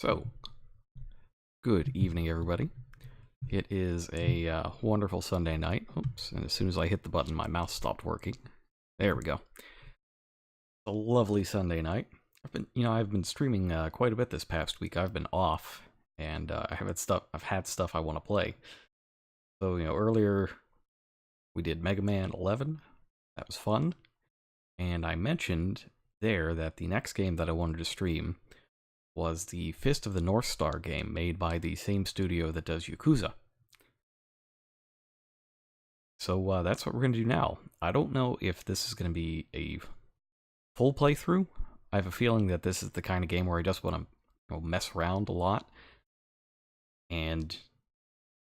So, good evening, everybody. It is a wonderful Sunday night. Oops, and as soon as I hit the button, my mouse stopped working. There we go. A lovely Sunday night. I've been streaming quite a bit this past week. I've been off, and I've had stuff I want to play. So, earlier we did Mega Man 11. That was fun. And I mentioned there that the next game that I wanted to stream was the Fist of the North Star game made by the same studio that does Yakuza. So that's what we're going to do now. I don't know if this is going to be a full playthrough. I have a feeling that this is the kind of game where I just want to mess around a lot and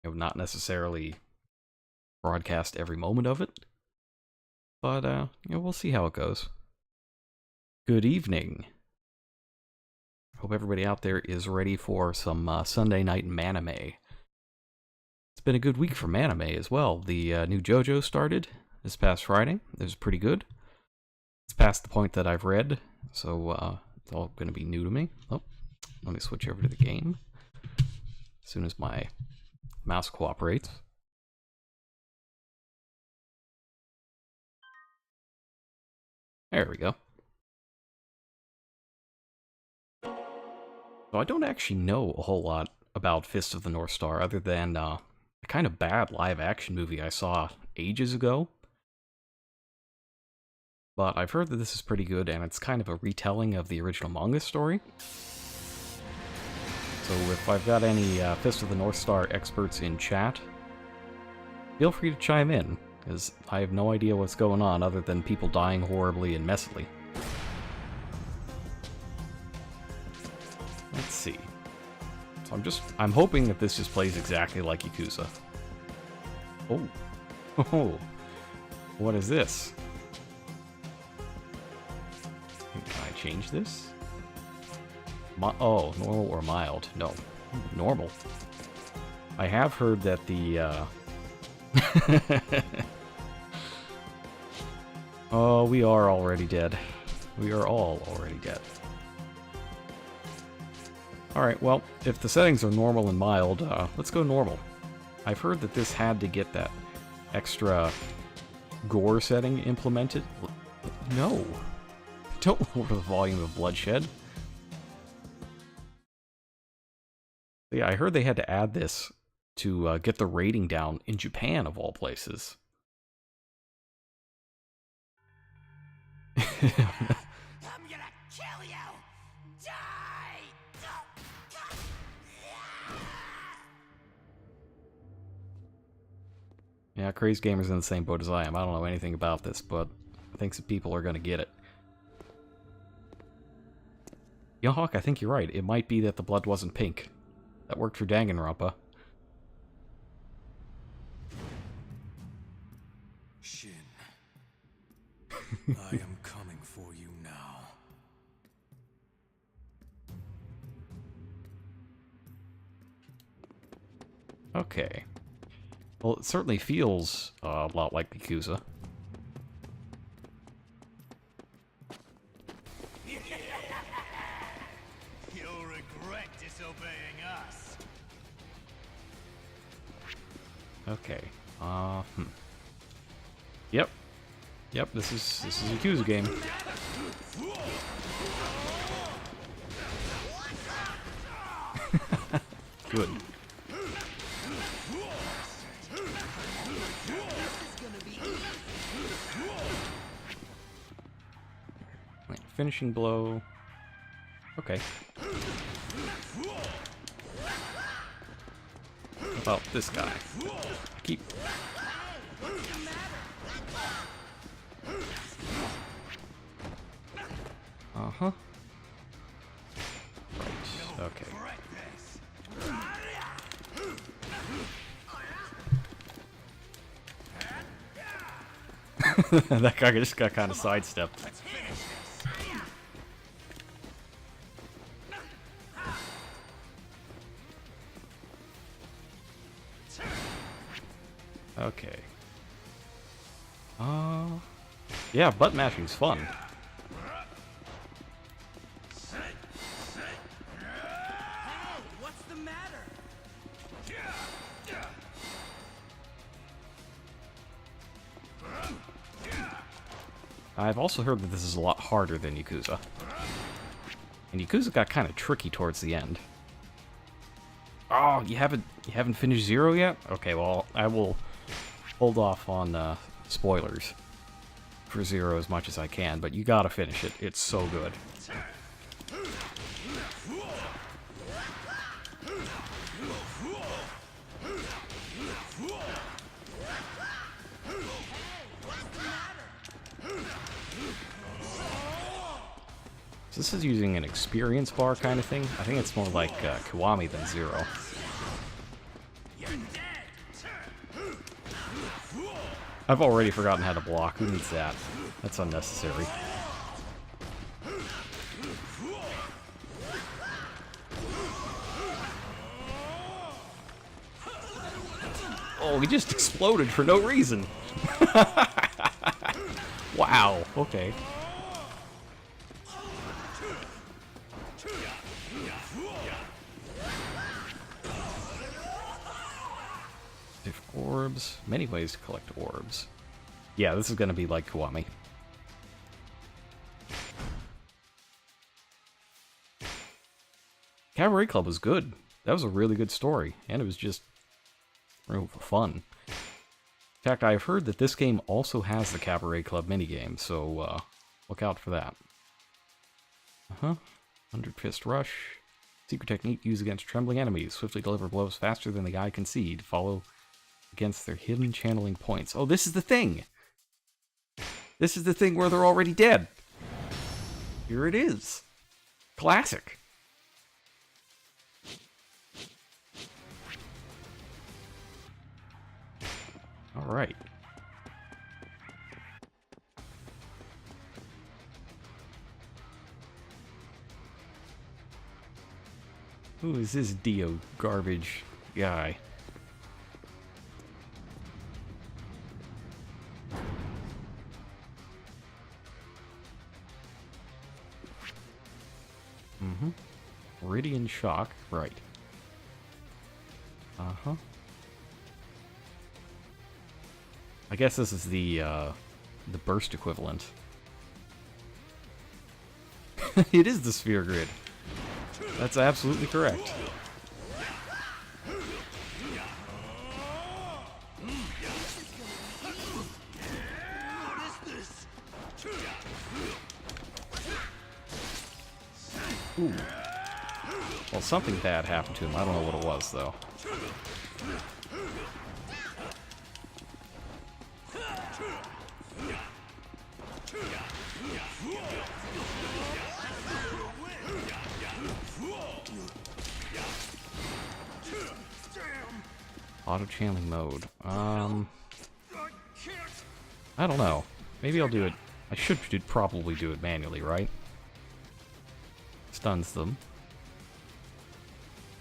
not necessarily broadcast every moment of it. But we'll see how it goes. Good evening. Hope everybody out there is ready for some Sunday night manime. It's been a good week for manime as well. The new JoJo started this past Friday. It was pretty good. It's past the point that I've read, so it's all going to be new to me. Oh, let me switch over to the game as soon as my mouse cooperates. There we go. So I don't actually know a whole lot about Fist of the North Star other than a kind of bad live-action movie I saw ages ago. But I've heard that this is pretty good, and it's kind of a retelling of the original manga story. So if I've got any Fist of the North Star experts in chat, feel free to chime in, because I have no idea what's going on other than people dying horribly and messily. Let's see. So I'm hoping that this just plays exactly like Yakuza. Oh. Oh. What is this? Can I change this? Oh, normal or mild? No. Normal. I have heard that the, Oh, we are already dead. We are all already dead. Alright, well, if the settings are normal and mild, let's go normal. I've heard that this had to get that extra gore setting implemented. No. Don't lower the volume of bloodshed. Yeah, I heard they had to add this to get the rating down in Japan, of all places. I'm gonna kill you! Die! Yeah, Crazed Gamer's in the same boat as I am. I don't know anything about this, but I think some people are gonna get it. Yo, Hawk, I think you're right. It might be that the blood wasn't pink. That worked for Danganronpa. Shin, I am coming for you now. Okay. Well, it certainly feels a lot like Yakuza. You'll regret disobeying us. Okay. Yep. Yep, this is a Yakuza game. Good. Wait, finishing blow. Okay. How about this guy? Keep. Uh-huh. Right, okay. That guy just got kind of sidestepped. Okay. Yeah, button mashing's fun. I've also heard that this is a lot harder than Yakuza. And Yakuza got kind of tricky towards the end. Oh, you haven't finished Zero yet? Okay, well, I will hold off on spoilers for Zero as much as I can, but you gotta finish it. It's so good. So this is using an experience bar kind of thing. I think it's more like Kiwami than Zero. I've already forgotten how to block. Who needs that? That's unnecessary. Oh, he just exploded for no reason. Wow, okay. Orbs. Many ways to collect orbs. Yeah, this is going to be like Kiwami. Cabaret Club was good. That was a really good story, and it was just real fun. In fact, I've heard that this game also has the Cabaret Club minigame, so look out for that. 100 Fist Rush. Secret technique used against trembling enemies. Swiftly deliver blows faster than the eye can see. Follow against their hidden channeling points. Oh, this is the thing! This is the thing where they're already dead. Here it is. Classic. Alright. Who is this Dio garbage guy? Meridian Shock, right. I guess this is the burst equivalent. It is the sphere grid. That's absolutely correct. Ooh. Well, something bad happened to him. I don't know what it was, though. Auto-channeling mode. I don't know. Maybe I'll do it. I should probably do it manually, right? Stuns them.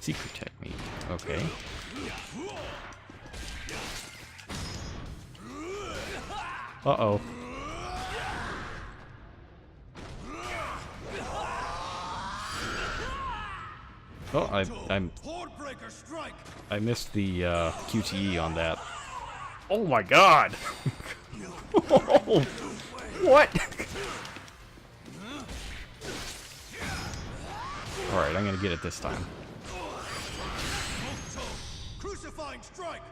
Secret technique. Okay. Uh-oh. Oh, I missed the QTE on that. Oh my god! Oh, what? Alright, I'm gonna get it this time. Crucifying strike.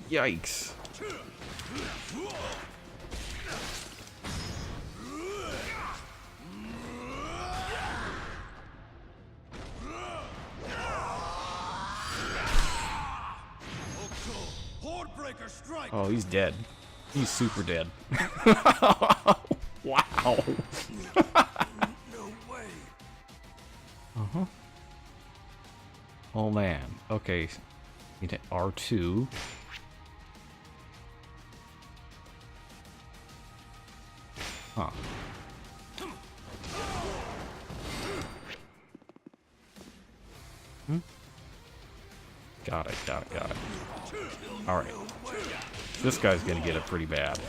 Yikes. Oh, he's dead. He's super dead. Wow. No way. Oh man. Okay. Need to R2. Huh. Got it. Alright. This guy's gonna get it pretty bad.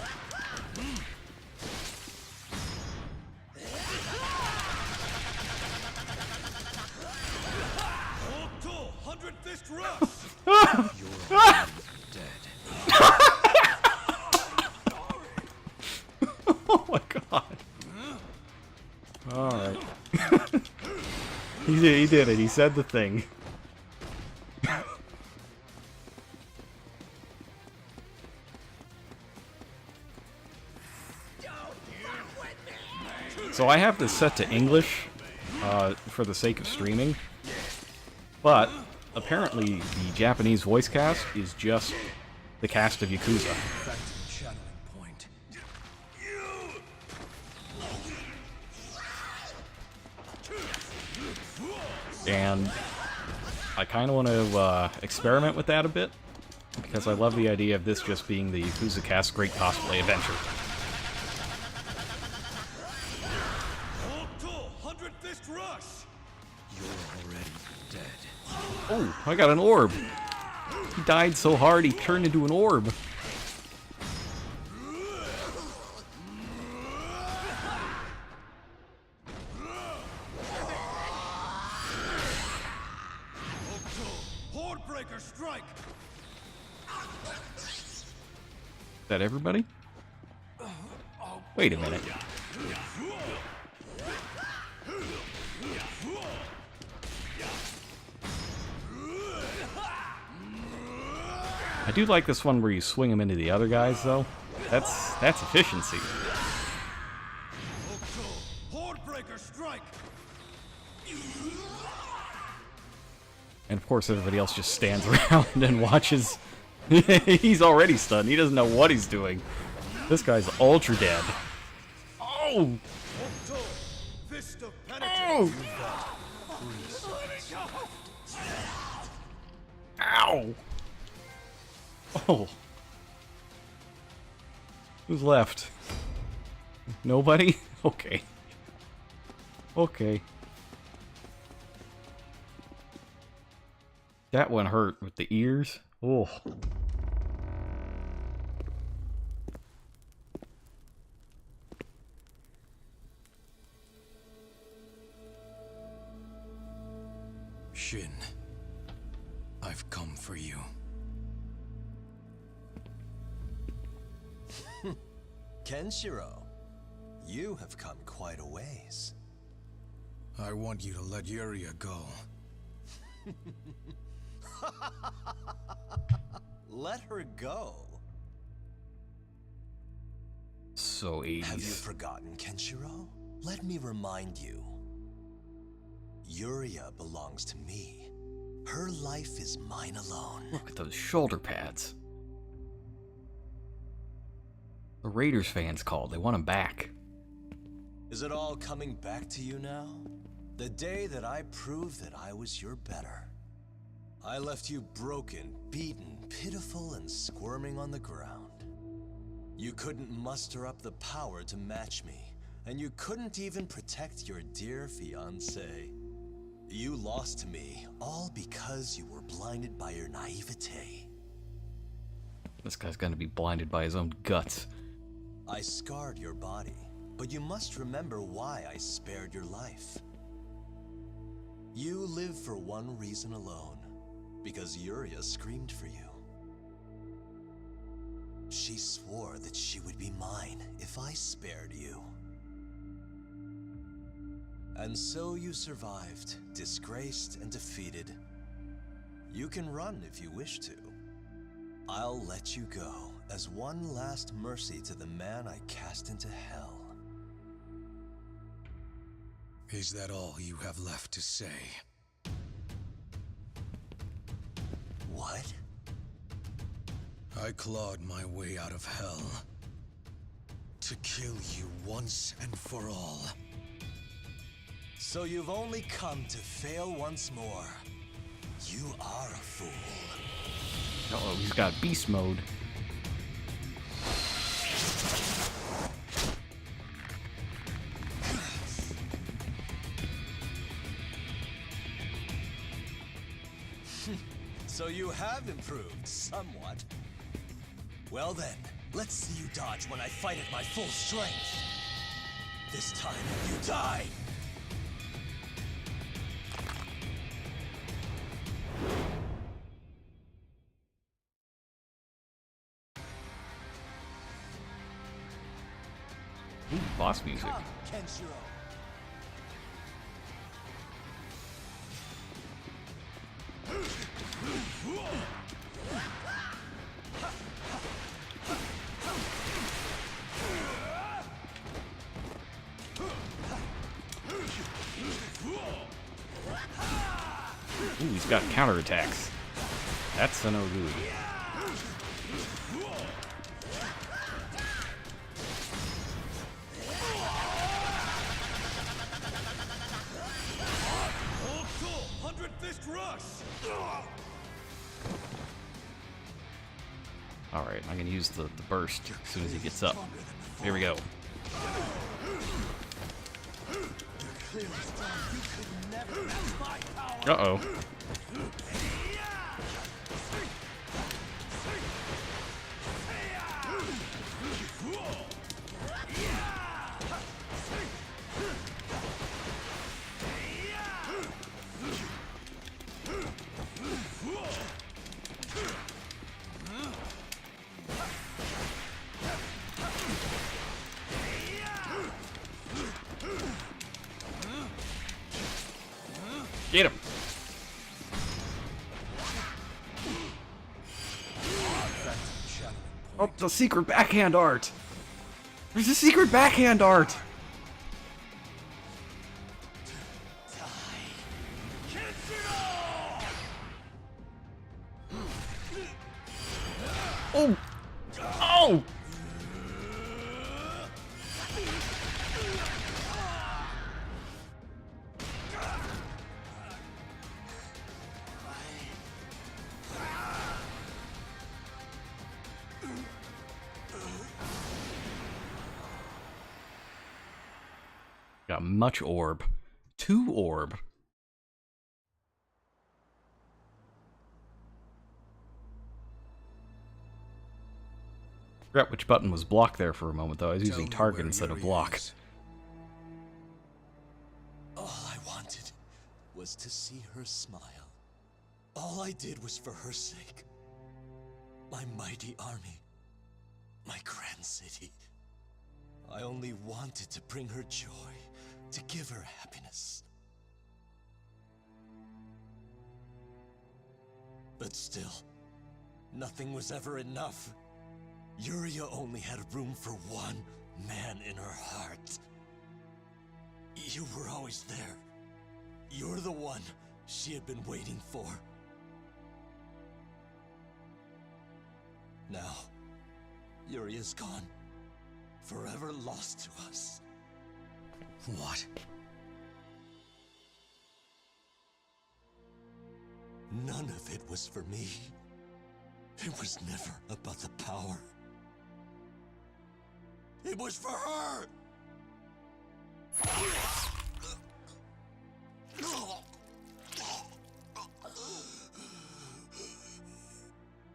Oh my god. Alright. He did it. He said the thing. So I have this set to English for the sake of streaming, but apparently the Japanese voice cast is just the cast of Yakuza. And I kind of want to experiment with that a bit, because I love the idea of this just being the Yakuza Cast Great Cosplay Adventure. Oh, I got an orb! He died so hard he turned into an orb. Strike. Is that everybody? Wait a minute. I do like this one where you swing them into the other guys, though. That's efficiency. Strike. And of course, everybody else just stands around and watches. He's already stunned. He doesn't know what he's doing. This guy's ultra dead. Oh! Oh! Ow! Oh. Who's left? Nobody? Okay. Okay. That one hurt with the ears. Oh. Shin, I've come for you. Kenshiro, you have come quite a ways. I want you to let Yuria go. Let her go. So 80s. Have you forgotten, Kenshiro? Let me remind you. Yuria belongs to me. Her life is mine alone. Look at those shoulder pads. The Raiders fans called. They want him back. Is it all coming back to you now? The day that I proved that I was your better. I left you broken, beaten, pitiful, and squirming on the ground. You couldn't muster up the power to match me, and you couldn't even protect your dear fiancé. You lost to me, all because you were blinded by your naivete. This guy's gonna be blinded by his own guts. I scarred your body, but you must remember why I spared your life. You live for one reason alone, because Yuria screamed for you. She swore that she would be mine if I spared you. And so you survived, disgraced and defeated. You can run if you wish to. I'll let you go as one last mercy to the man I cast into hell. Is that all you have left to say? What? I clawed my way out of hell to kill you once and for all. So you've only come to fail once more. You are a fool. Uh-oh, he's got beast mode. So you have improved somewhat. Well then, let's see you dodge when I fight at my full strength. This time, you die! Ooh, boss music. Come, Kenshiro. Ooh, he's got counterattacks. That's a no good. Alright, I'm gonna use the burst as soon as he gets up. Here we go. Uh-oh. Get him! Oh, the secret backhand art! There's a secret backhand art! Oh! Oh! Got much orb. 2 orb. Forgot which button was block there for a moment, though. I was using target instead of block. All I wanted was to see her smile. All I did was for her sake. My mighty army. My grand city. I only wanted to bring her joy, to give her happiness. But still, nothing was ever enough. Yuria only had room for one man in her heart. You were always there. You're the one she had been waiting for. Now, Yuria's gone. Forever lost to us. What? None of it was for me. It was never about the power. It was for her!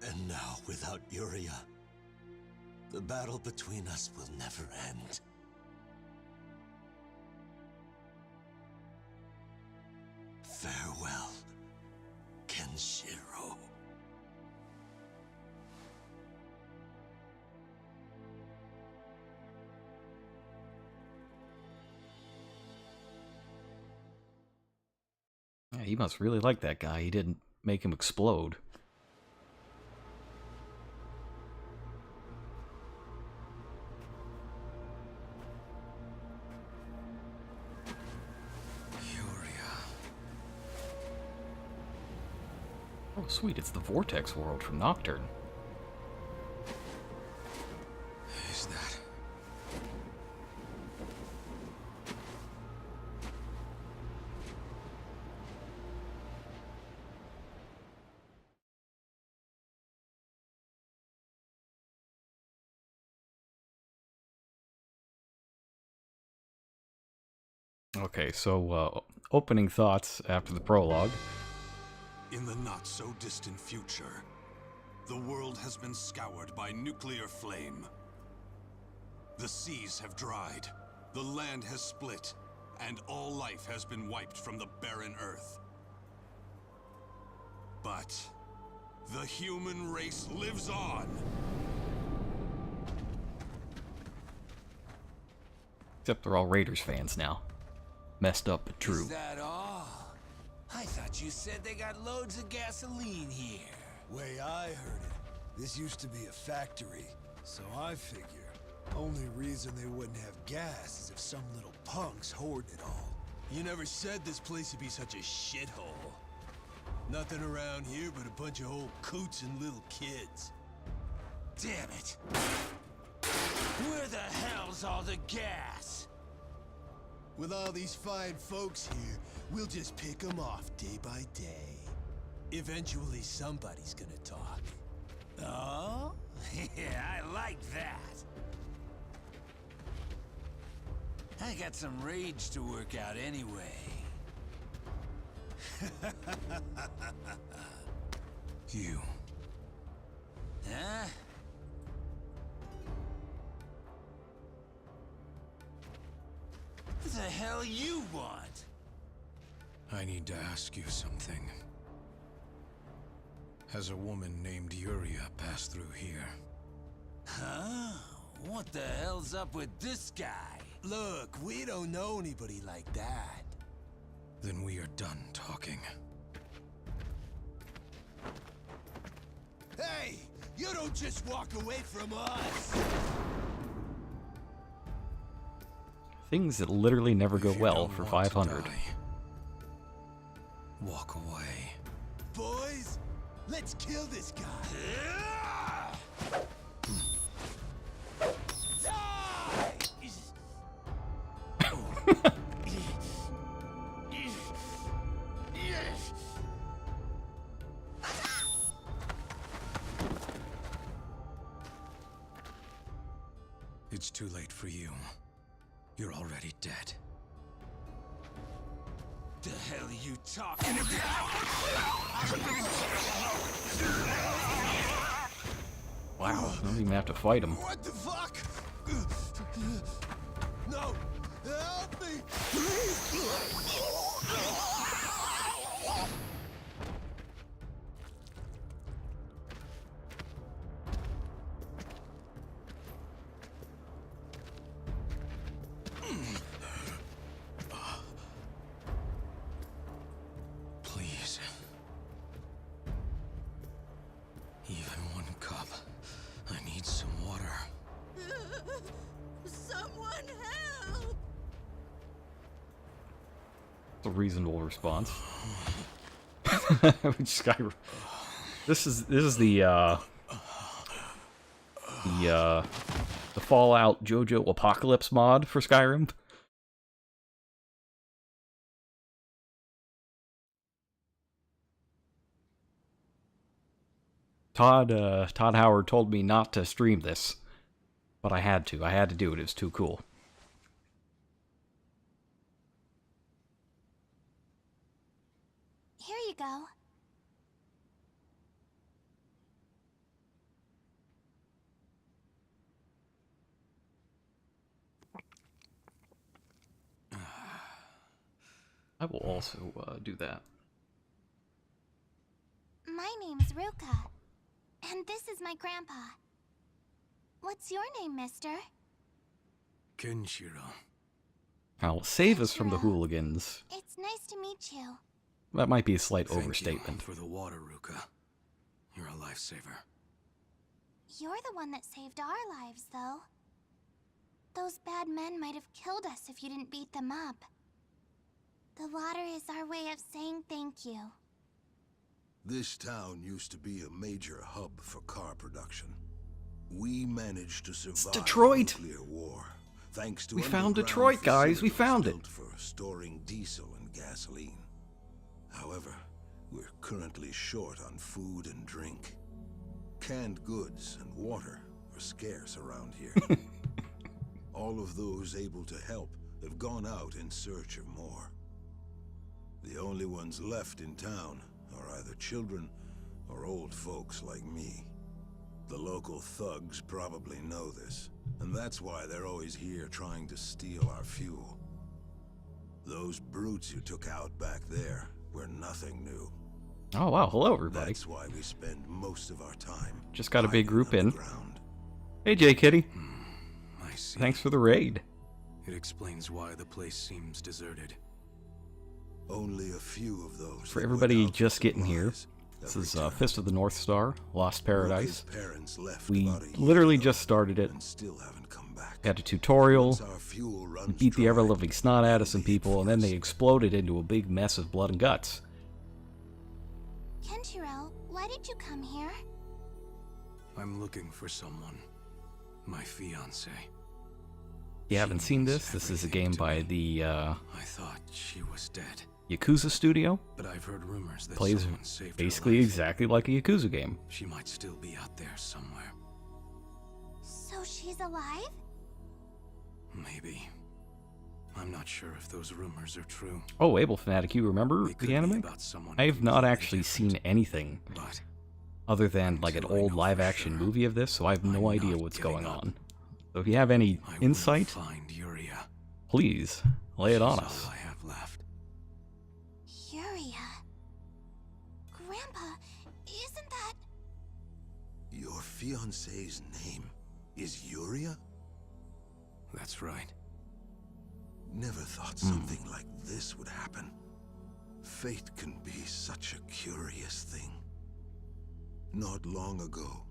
And now, without Yuria, the battle between us will never end. Farewell, Kenshiro. Yeah, he must really like that guy. He didn't make him explode. Oh, sweet, it's the Vortex world from Nocturne. Is that... Okay, so, opening thoughts after the prologue. In the not-so-distant future, the world has been scoured by nuclear flame. The seas have dried, the land has split, and all life has been wiped from the barren earth. But the human race lives on! Except they're all Raiders fans now. Messed up but true. Is that all? I thought you said they got loads of gasoline here. Way I heard it, this used to be a factory, so I figure only reason they wouldn't have gas is if some little punks hoard it all. You never said this place would be such a shithole. Nothing around here but a bunch of old coots and little kids. Damn it! Where the hell's all the gas? With all these fine folks here, we'll just pick them off day by day. Eventually somebody's gonna talk. Oh? Yeah, I like that. I got some rage to work out anyway. You. Huh? What the hell you want? I need to ask you something. Has a woman named Yuria passed through here? Huh? What the hell's up with this guy? Look, we don't know anybody like that. Then we are done talking. Hey! You don't just walk away from us! Things that literally never go If you well don't for want to 500. die, walk away. Boys, let's kill this guy. It's too late for you. You're already dead. The hell are you talking about? Wow, I don't even have to fight him. What the fuck? No! Help me! Please. Even one cup. I need some water. Someone help! It's a reasonable response. Skyrim. This is the Fallout JoJo Apocalypse mod for Skyrim. Todd Howard told me not to stream this, but I had to. I had to do it. It was too cool. Here you go. I will also do that. My name's Ruka, and this is my grandpa. What's your name, mister? Kenshiro. Now, save us from the hooligans. It's nice to meet you. That might be a slight Thank overstatement. you for the water, Ruka. You're a lifesaver. You're the one that saved our lives, though. Those bad men might have killed us if you didn't beat them up. The water is our way of saying thank you. This town used to be a major hub for car production. We managed to survive Detroit! the nuclear war, thanks to We found underground Detroit, guys. We facilities found it. built for storing diesel and gasoline. However, we're currently short on food and drink. Canned goods and water are scarce around here. All of those able to help have gone out in search of more. The only ones left in town are either children or old folks like me. The local thugs probably know this, and that's why they're always here trying to steal our fuel. Those brutes you took out back there were nothing new. Oh wow, hello everybody. That's why we spend most of our time Just got a big hiding group in. underground. Hey J Kitty, I see. thanks for the raid. It explains why the place seems deserted. Only a few of those. For that everybody went out just for getting here, supplies this have is returned. Fist of the North Star, Lost Paradise. Ruka's parents left We about a year literally ago just started it. and still haven't come back. Had a tutorial, Once our fuel runs beat the dry, ever-living snot out of some we'll leave people, and for then us. they exploded into a big mess of blood and guts. Kenshiro, why did you come here? I'm looking for someone. My fiancée. If you haven't seen this, this is a game by the I thought she was dead, Yakuza studio. but I've heard rumors that Plays someone saved basically her life. exactly like a Yakuza game. She might still be out there somewhere. So she's alive? Maybe. I'm not sure if those rumors are true. Oh, Able Fanatic, you remember They could the be anime? about someone I have not completely actually different, seen anything but other than like an until I old know live for action sure, movie of this, so I have no I'm idea not what's giving going up. on. So if you have any I will insight, find Yuria. please lay it on She's us. all I have left. Yuria. Grandpa, isn't that... Your fiancée's name is Yuria? That's right. Never thought something like this would happen. Fate can be such a curious thing. Not long ago,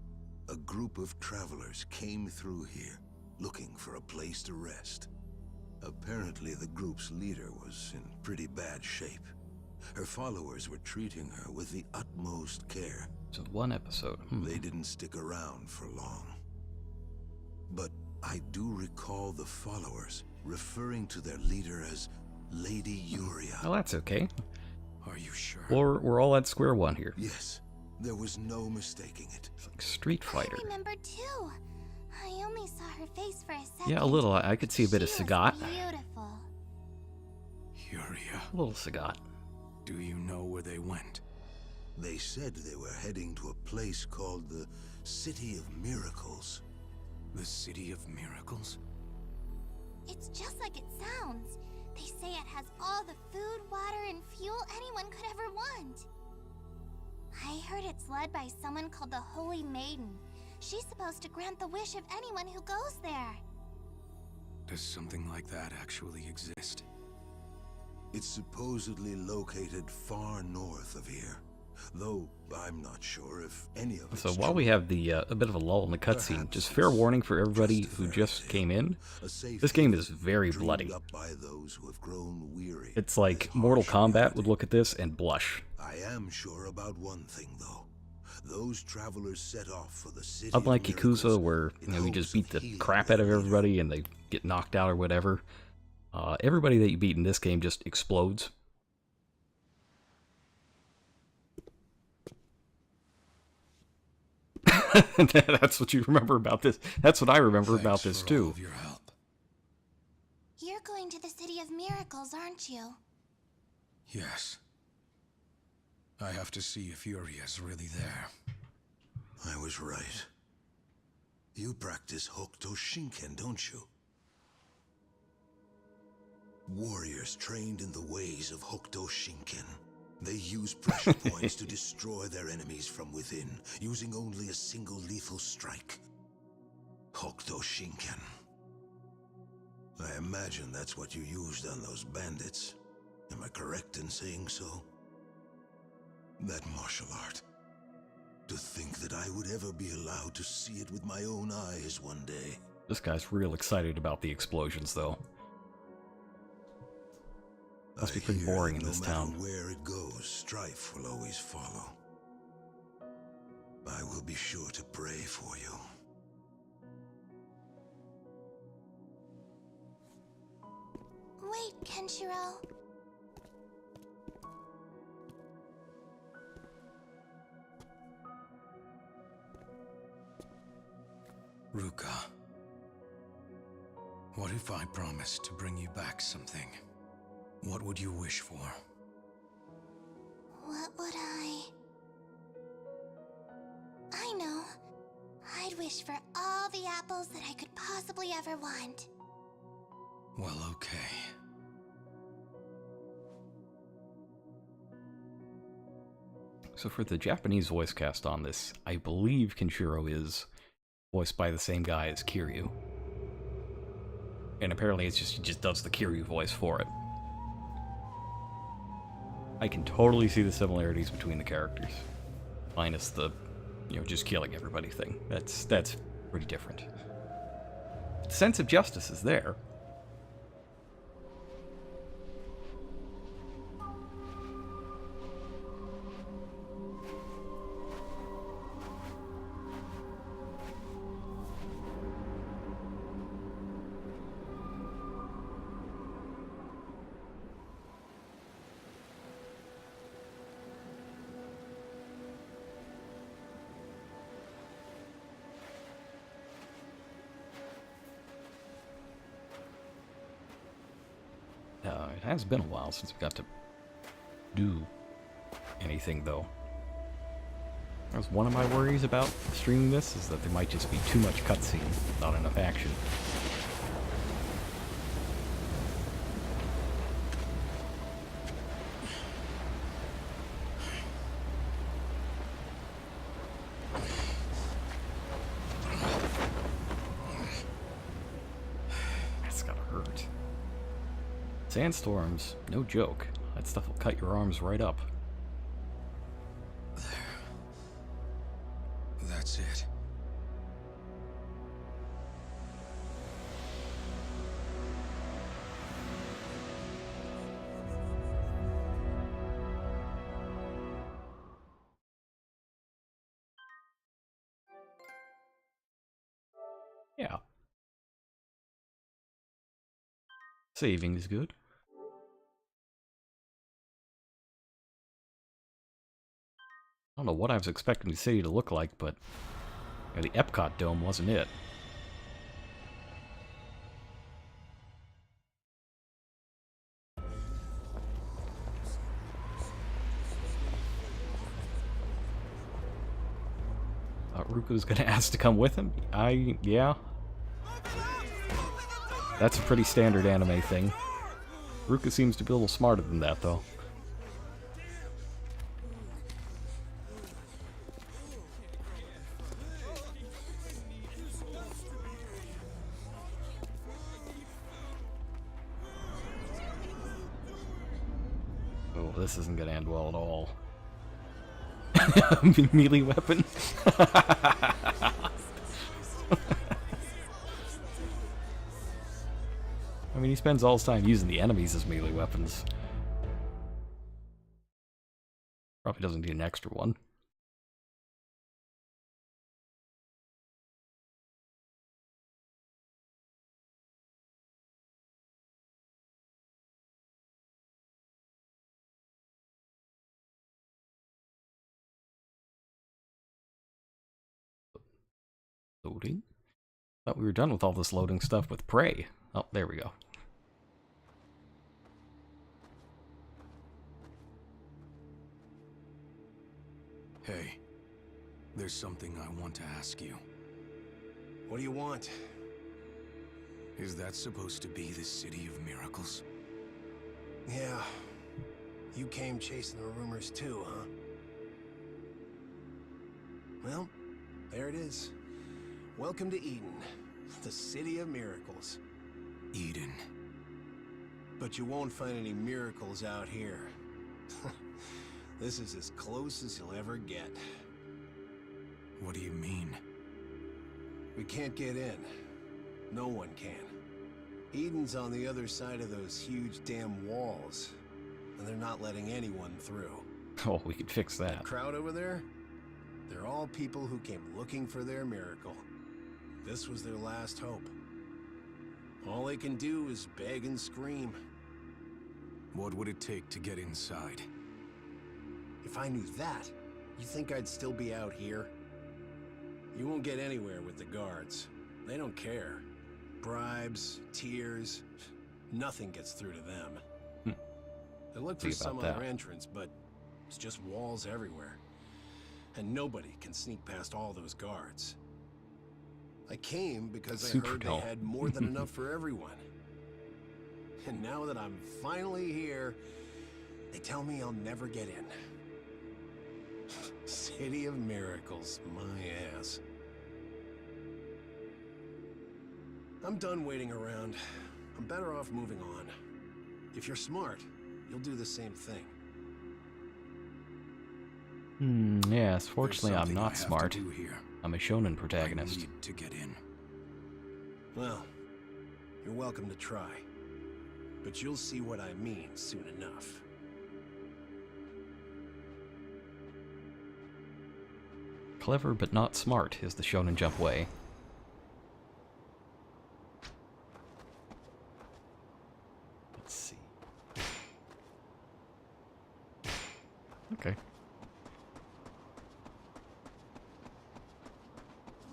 a group of travelers came through here, looking for a place to rest. Apparently, the group's leader was in pretty bad shape. Her followers were treating her with the utmost care. So one episode. They didn't stick around for long. But I do recall the followers referring to their leader as Lady Yuria. Well, that's okay. Are you sure? We're all at square one here. Yes, there was no mistaking it. It's like Street Fighter. I remember too. I only saw her face for a second. Yeah, a little. I could see a bit of She was Sagat. beautiful. Yuria. A little Sagat. Do you know where they went? They said they were heading to a place called the City of Miracles. The City of Miracles? It's just like it sounds. They say it has all the food, water, and fuel anyone could ever want. I heard it's led by someone called the Holy Maiden. She's supposed to grant the wish of anyone who goes there. Does something like that actually exist? It's supposedly located far north of here, though I'm not sure if any of it's So while we have the a bit of a lull in the cutscene, Perhaps just fair warning for everybody just a who fairy just tale, came in. a safe This game haven is very dreamed bloody. up by those who have grown weary It's like with Mortal harsh Kombat reality. would look at this and blush. I am sure about one thing, though. Those travelers set off for the City of Unlike Miracles Yakuza, where in you just hopes beat of the healing crap their out of leader. everybody and they get knocked out or whatever, everybody that you beat in this game just explodes. That's what you remember about this. That's what I remember about Thanks this for all too. of your help. You're going to the City of Miracles, aren't you? Yes. I have to see if Yuria's really there. I was right. You practice Hokuto Shinken, don't you? Warriors trained in the ways of Hokuto Shinken. They use pressure points to destroy their enemies from within, using only a single lethal strike. Hokuto Shinken. I imagine that's what you used on those bandits. Am I correct in saying so? That martial art. To think that I would ever be allowed to see it with my own eyes one day. This guy's real excited about the explosions, though. Must be I pretty hear boring that in this no matter town. where it goes, strife will always follow. I will be sure to pray for you. Wait, Kenshiro. Ruka. What if I promised to bring you back something? What would you wish for? What would I know. I'd wish for all the apples that I could possibly ever want. Well, okay. So for the Japanese voice cast on this, I believe Kenshiro is voiced by the same guy as Kiryu. And apparently it's just, he just does the Kiryu voice for it. I can totally see the similarities between the characters. Minus the, just killing everybody thing. That's pretty different. The sense of justice is there. It has been a while since we got to do anything, though. That was one of my worries about streaming this, is that there might just be too much cutscene, not enough action. That's gotta hurt. Sandstorms, no joke. That stuff will cut your arms right up. That's it. Yeah. Saving is good. I don't know what I was expecting the city to look like, but the Epcot Dome wasn't it. Thought Ruka was gonna ask to come with him? Yeah. That's a pretty standard anime thing. Ruka seems to be a little smarter than that, though. Oh, this isn't gonna end well at all. Melee weapon? I mean, he spends all his time using the enemies as melee weapons. Probably doesn't need an extra one. Loading? Thought we were done with all this loading stuff with Prey. Oh, there we go. Hey, there's something I want to ask you. What do you want? Is that supposed to be the City of Miracles? Yeah. You came chasing the rumors too, huh? Well, there it is. Welcome to Eden, the City of Miracles. Eden. But you won't find any miracles out here. This is as close as you'll ever get. What do you mean? We can't get in. No one can. Eden's on the other side of those huge damn walls, and they're not letting anyone through. Oh, we could fix that. That crowd over there? They're all people who came looking for their miracle. This was their last hope. All they can do is beg and scream. What would it take to get inside? If I knew that, you think I'd still be out here? You won't get anywhere with the guards. They don't care. Bribes, tears, nothing gets through to them. They look for some other entrance, but it's just walls everywhere. And nobody can sneak past all those guards. I came because I heard they had more than enough for everyone. And now that I'm finally here, they tell me I'll never get in. City of Miracles, my ass. I'm done waiting around. I'm better off moving on. If you're smart, you'll do the same thing. Yes, fortunately There's I'm something I not have smart. to do here. I'm a shonen I protagonist. need to get in. Well, you're welcome to try. But you'll see what I mean soon enough. Clever but not smart is the Shonen Jump way. Let's see. Okay.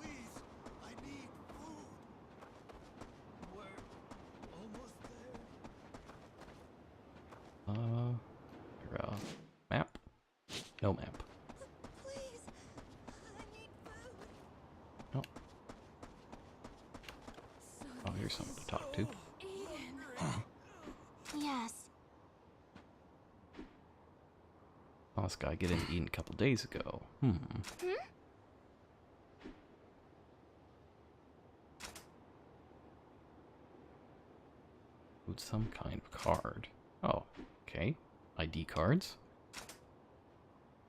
Please, I need food. We're almost there. Map? No map. Please, I need food. No. Oh, here's someone to talk to. Yes. Oh, this guy getting eaten a couple days ago. With some kind of card. Oh, okay. ID cards.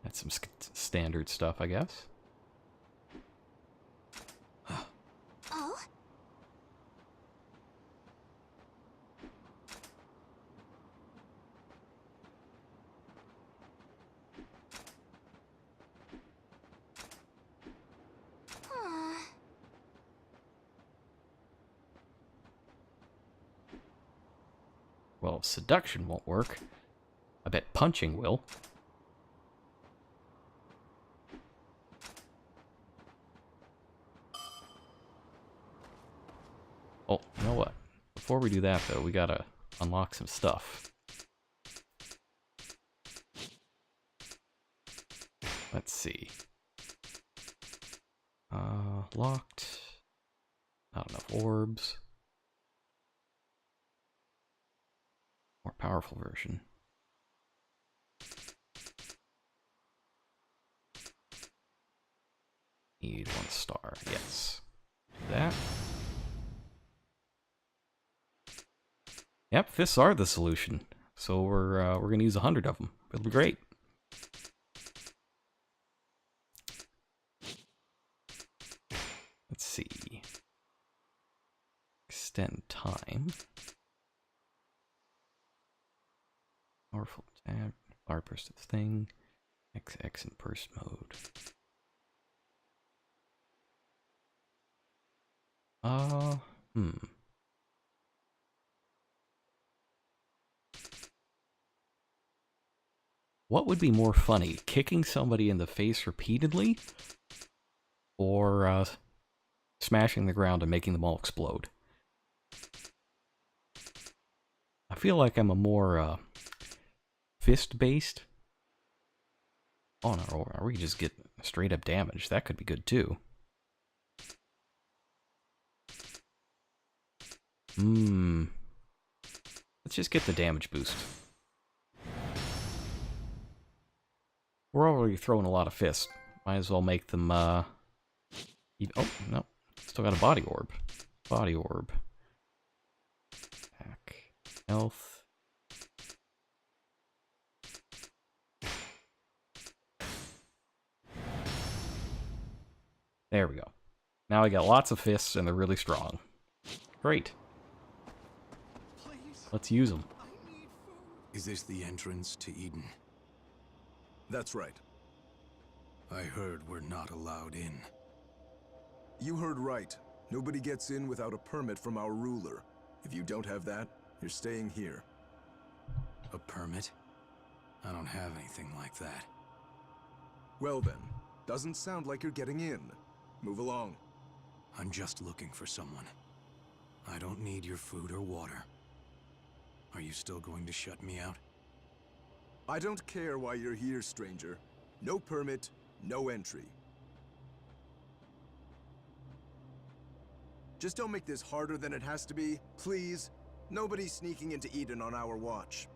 That's some standard stuff, I guess. Oh? Aw. Well, if seduction won't work, I bet punching will. Oh, you know what? Before we do that, though, we gotta unlock some stuff. Let's see. Locked. Not enough orbs. More powerful version. Need 1 star. Yes. Do that. Yep, fists are the solution. So we're gonna use 100 of them. It'll be great. Let's see. Extend time. Powerful tab. Fire burst of thing. XX in burst mode. What would be more funny, kicking somebody in the face repeatedly, or smashing the ground and making them all explode? I feel like I'm a more fist-based. Oh no, or we just get straight up damage. That could be good too. Let's just get the damage boost. We're already throwing a lot of fists. Might as well make them, oh, no. Still got a body orb. Body orb. Back. Health. There we go. Now I got lots of fists and they're really strong. Great. Let's use them. Is this the entrance to Eden? That's right. I heard we're not allowed in. You heard right. Nobody gets in without a permit from our ruler. If you don't have that, you're staying here. A permit? I don't have anything like that. Well then, doesn't sound like you're getting in. Move along. I'm just looking for someone. I don't need your food or water. Are you still going to shut me out? I don't care why you're here, stranger. No permit, no entry. Just don't make this harder than it has to be, please. Nobody's sneaking into Eden on our watch.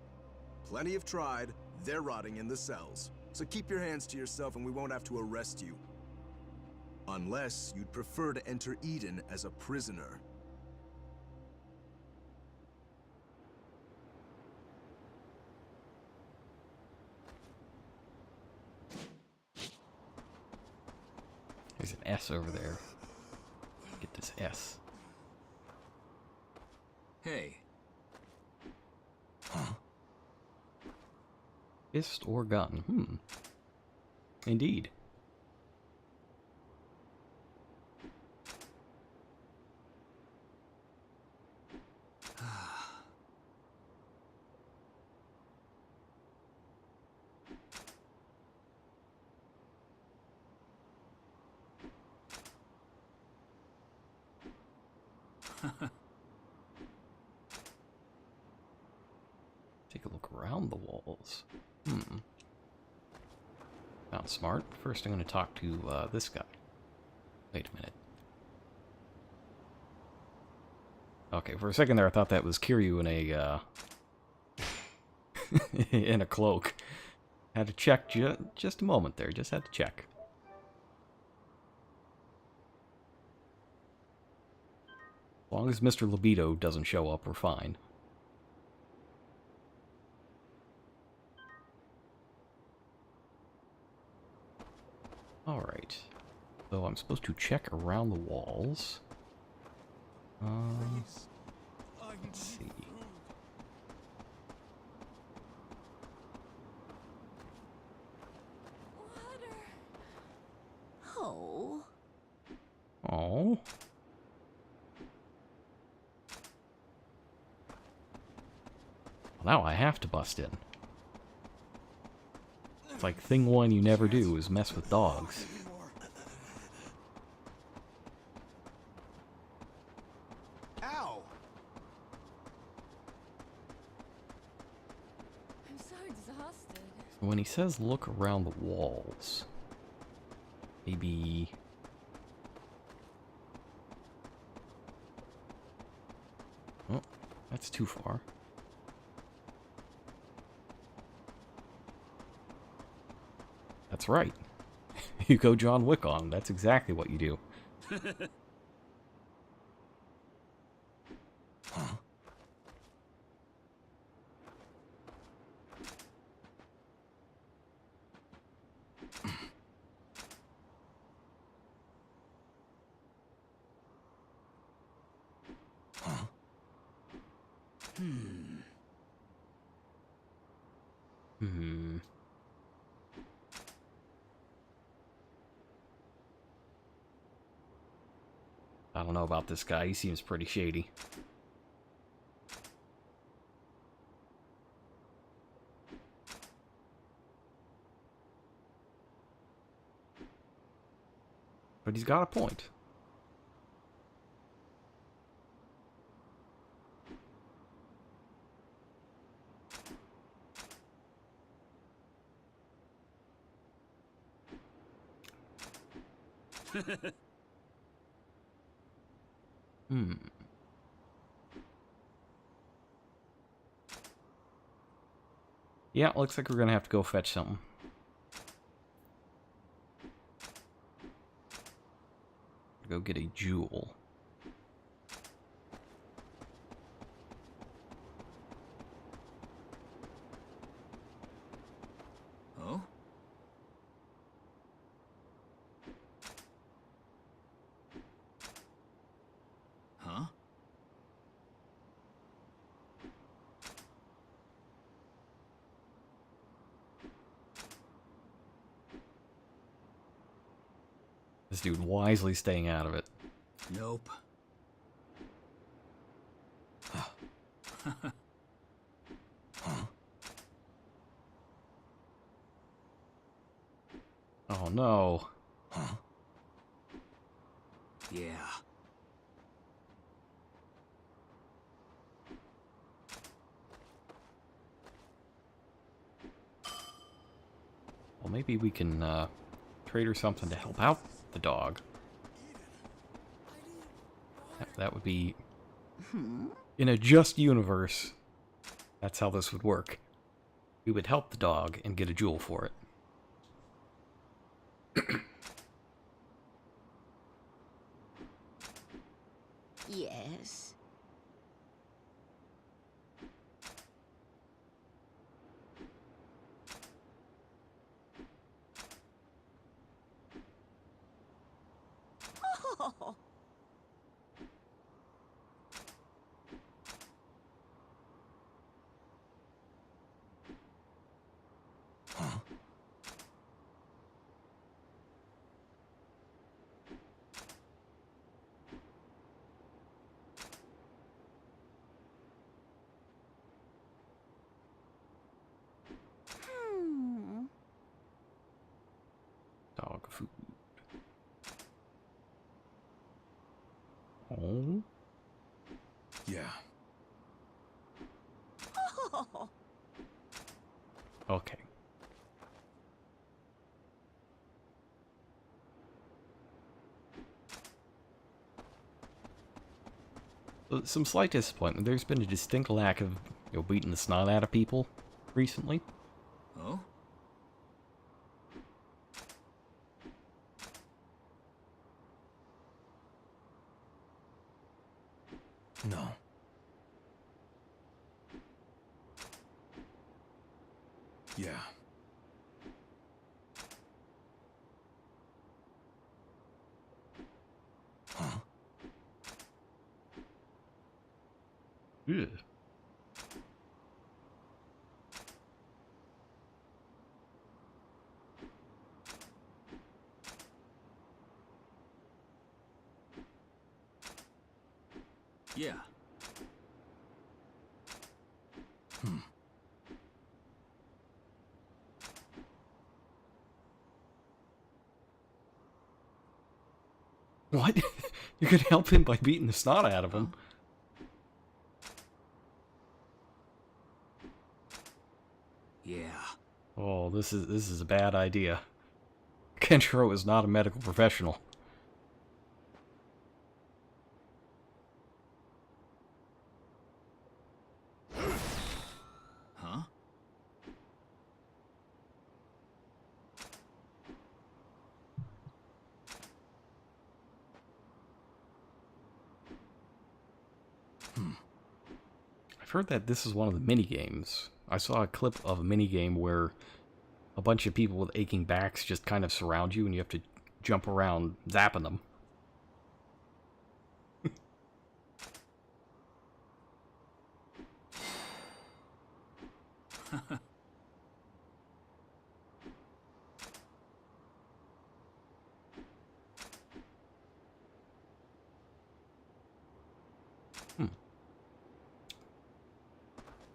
Plenty have tried, they're rotting in the cells. So keep your hands to yourself and we won't have to arrest you. Unless you'd prefer to enter Eden as a prisoner. There's an S over there. Get this S. Hey. Fist or gun? Indeed. Take a look around the walls. Not smart. First I'm going to talk to this guy. Wait a minute. Okay, for a second there I thought that was Kiryu in a in a cloak. Had to check just a moment there. Just had to check. As long as Mr. Libido doesn't show up, we're fine. Alright. So I'm supposed to check around the walls. Let's see. Oh. Oh. Now I have to bust in. It's like thing one you never do is mess with dogs. Ow! I'm so exhausted. When he says look around the walls, maybe... Oh, that's too far. That's right. You go John Wick on. That's exactly what you do. I don't know about this guy. He seems pretty shady. But he's got a point. Yeah, looks like we're gonna have to go fetch something. Go get a jewel. Oh? Huh? This dude wisely staying out of it. Nope. Oh no. Yeah. Well, maybe we can trade her something to help out the dog. That would be... In a just universe, that's how this would work. We would help the dog and get a jewel for it. Yes. Oh. Yeah. Okay. Some slight disappointment. There's been a distinct lack of, beating the snot out of people recently. Oh? No. Yeah. Huh? Ugh. Yeah. Hmm. What? You could help him by beating the snot out of him. Yeah. Oh, this is a bad idea. Kenshiro is not a medical professional. Huh? I've heard that this is one of the mini-games. I saw a clip of a mini-game where a bunch of people with aching backs just kind of surround you and you have to jump around zapping them.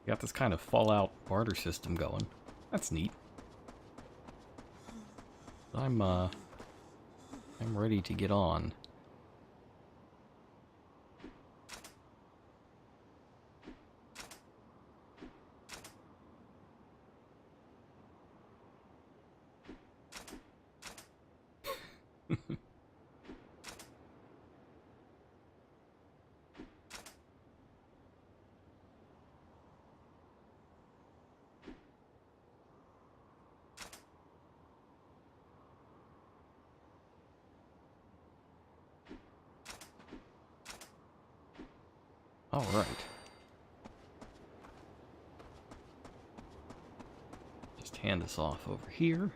Got this kind of Fallout barter system going. That's neat. I'm ready to get on. All right. Just hand this off over here.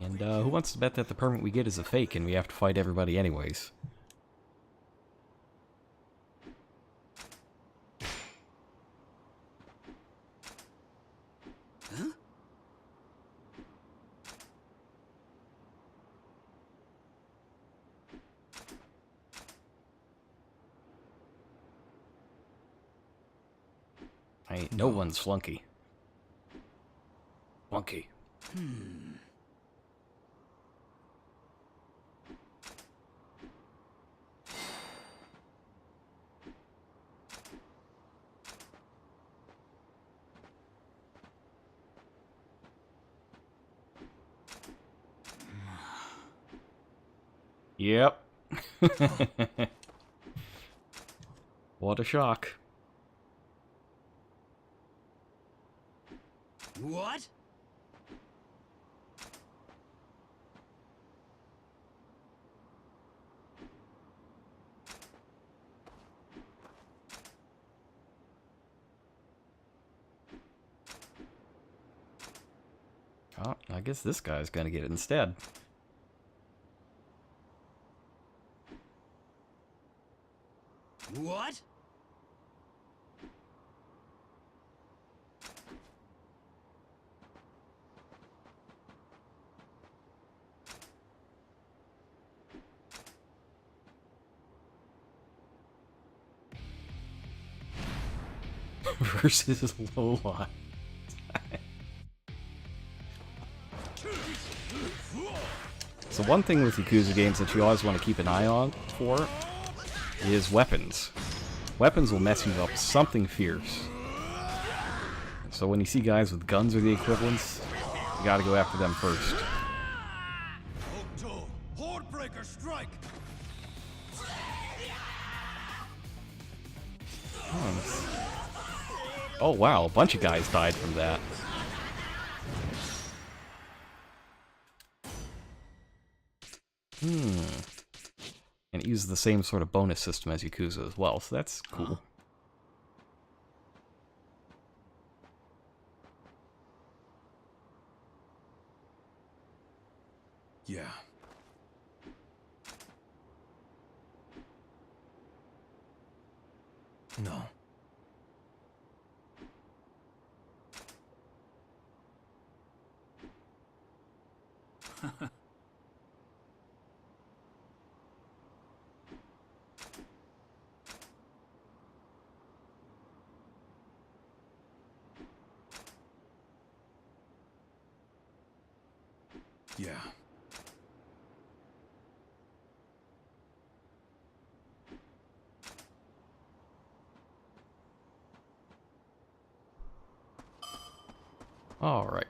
And who wants to bet that the permit we get is a fake and we have to fight everybody anyways? Huh? No one's flunky. Flunky. Yep. What a shock. What? Oh, I guess this guy's gonna get it instead. What? Versus Lola. So one thing with Yakuza games that you always want to keep an eye on for is weapons. Weapons will mess you up something fierce. So when you see guys with guns or the equivalents, you gotta go after them first. Hordebreaker strike! Oh wow, a bunch of guys died from that. And it uses the same sort of bonus system as Yakuza as well, so that's cool. Yeah. No. Yeah. All right.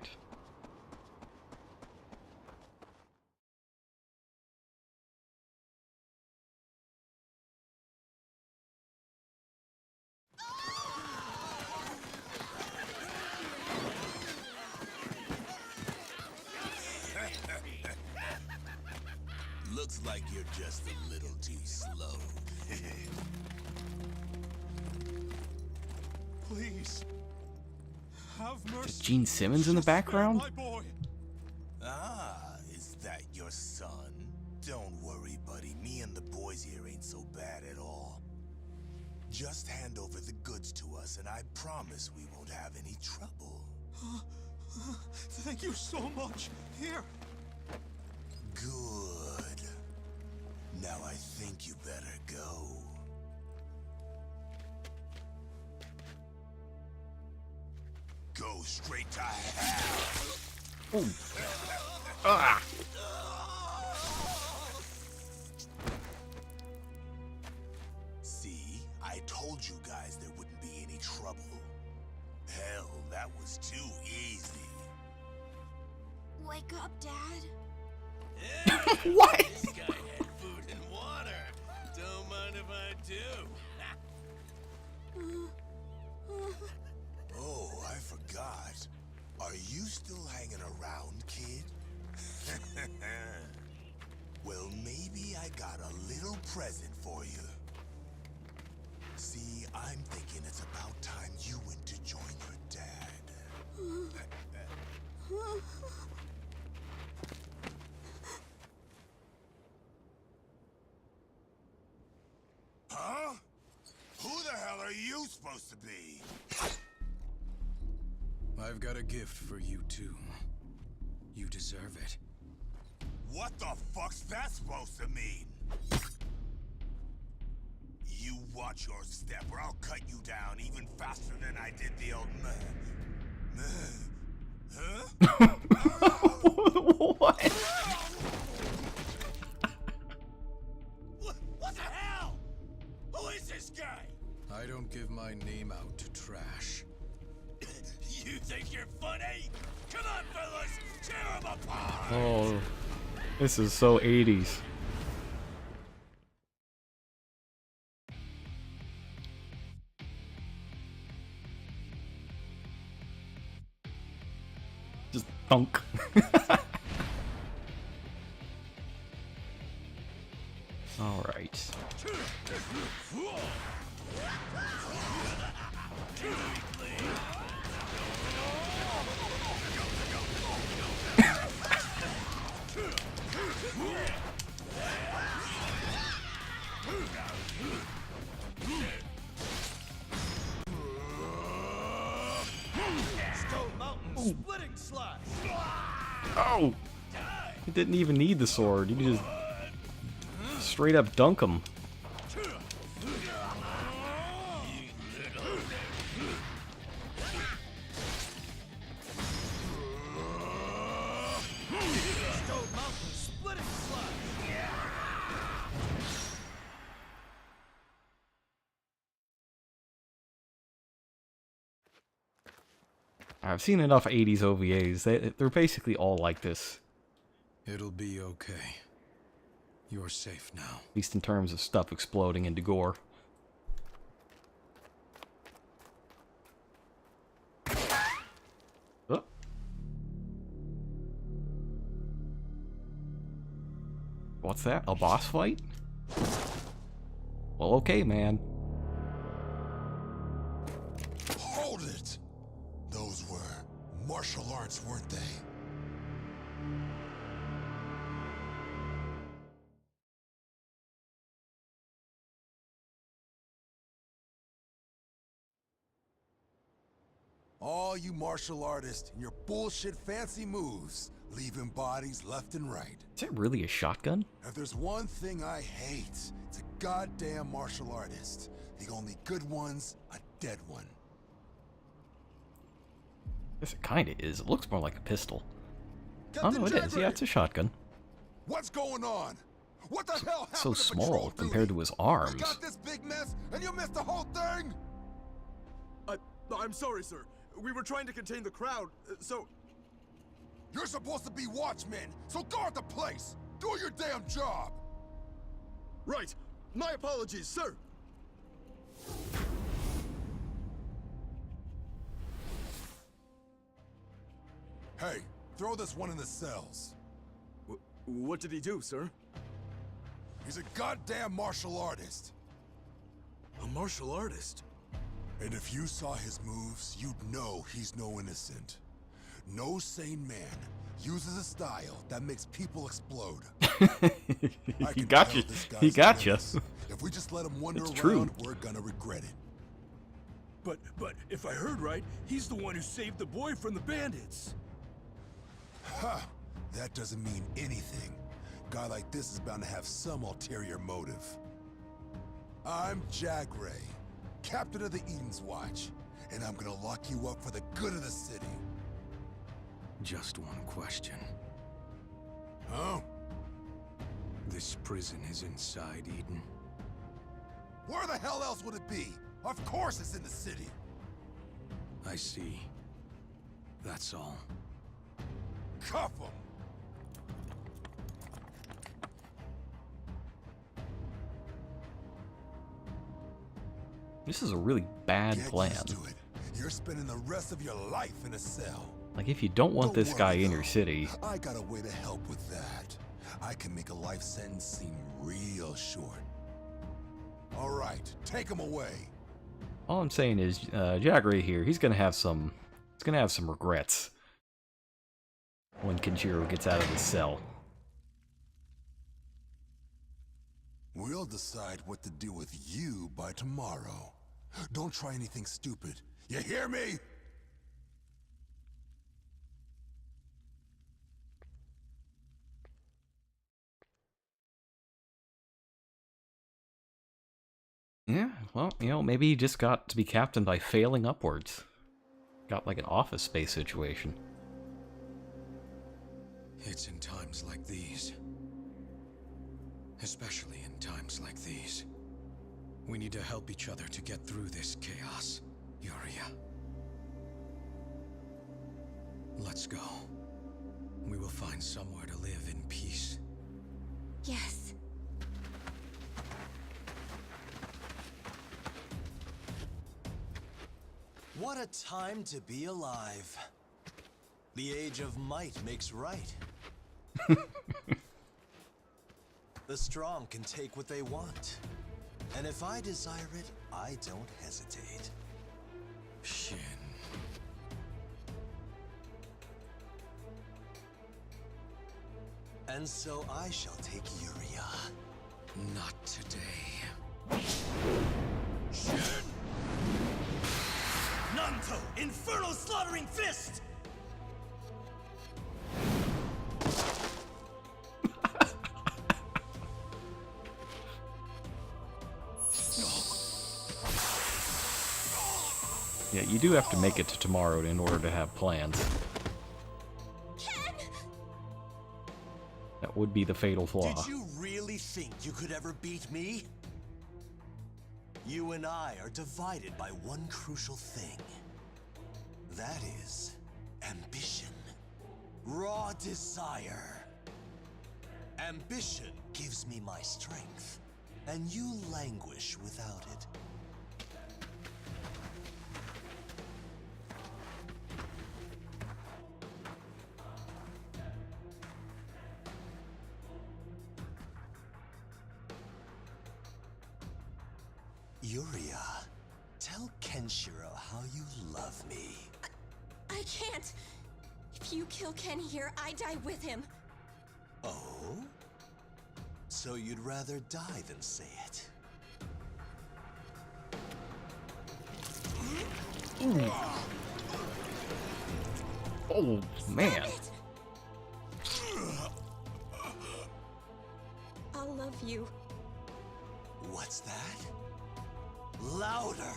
Looks like you're just a little too slow. Please. Have mercy. Is Gene Simmons in the background? My boy. Ah, is that your son? Don't worry, buddy. Me and the boys here ain't so bad at all. Just hand over the goods to us, and I promise we won't have any trouble. Thank you so much. Here. Good. Now I think you better go. Go straight to hell. Ooh. Ah. See, I told you guys there wouldn't be any trouble. Hell, that was too easy. Wake up, Dad. What? This guy had food and water. Don't mind if I do. Oh, I forgot. Are you still hanging around, kid? Well, maybe I got a little present for you. See, I'm thinking it's about time you went to join your dad. Huh? Who the hell are you supposed to be? I've got a gift for you too. You deserve it. What the fuck's that supposed to mean? You watch your step or I'll cut you down even faster than I did the old man. Huh? What? What the hell? Who is this guy? I don't give my name out to trash. You think you're funny? Come on, fellas! Tear him apart! Oh, this is so 80s. Just thunk. All right. Oh! He didn't even need the sword. You just straight up dunk him. I've seen enough 80s OVAs. They're basically all like this. It'll be okay. You're safe now. At least in terms of stuff exploding into gore. Oh. What's that? A boss fight? Well, okay, man. Hold it! Those were martial arts, weren't they? All you martial artists and your bullshit fancy moves, leaving bodies left and right. Is that really a shotgun? If there's one thing I hate, it's a goddamn martial artist. The only good one's a dead one. Yes, it kinda is. It looks more like a pistol. Captain Oh, no, it is. Yeah, it's a shotgun. What's going on? What the hell happened So to small patrol compared duty? to his You arms. got this big mess and you missed the whole thing? I'm sorry, sir. We were trying to contain the crowd, so... You're supposed to be watchmen, so guard the place! Do your damn job! Right! My apologies, sir! Hey, throw this one in the cells. What did he do, sir? He's a goddamn martial artist. A martial artist? And if you saw his moves, you'd know he's no innocent. No sane man uses a style that makes people explode. He got you. He got you. If we just let him wander It's around, true. we're gonna regret it. But if I heard right, he's the one who saved the boy from the bandits. Ha! That doesn't mean anything. Guy like this is bound to have some ulterior motive. I'm Jagray, captain of the Eden's Watch, and I'm gonna lock you up for the good of the city. Just one question. Huh? This prison is inside Eden. Where the hell else would it be? Of course it's in the city. I see. That's all. Cuff him! This is a really bad Get plan. used to it. You're spending the rest of your life in a cell. Like, if you don't want Don't this guy worry, in your though. city, I got a way to help with that. I can make a life sentence seem real short. All right, take him away. all I'm saying is, Jagray here, he's gonna have some regrets when Kenshiro gets out of his cell. We'll decide what to do with you by tomorrow. Don't try anything stupid. You hear me? Yeah, well, maybe he just got to be captain by failing upwards. Got like an office space situation. It's in times like these. Especially in times like these. We need to help each other to get through this chaos, Yuria. Let's go. We will find somewhere to live in peace. Yes. What a time to be alive. The age of might makes right. The strong can take what they want. And if I desire it, I don't hesitate. Shin. And so I shall take Yuria. Not today. Shin! Nanto, Infernal Slaughtering Fist! Yeah, you do have to make it to tomorrow in order to have plans. Ken! That would be the fatal flaw. Did you really think you could ever beat me? You and I are divided by one crucial thing. That is ambition. Raw desire. Ambition gives me my strength, and you languish without it. Yuria, tell Kenshiro how you love me. I can't. If you kill Ken here, I die with him. Oh? So you'd rather die than say it? Ooh. Oh, man. I'll love you. What's that? Louder!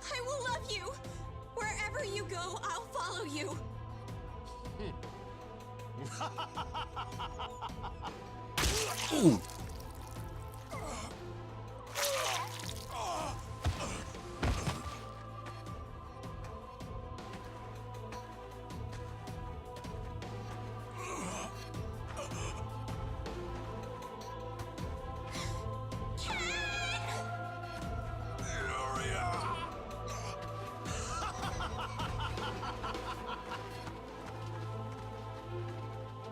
I will love you. Wherever you go, I'll follow you. Ooh.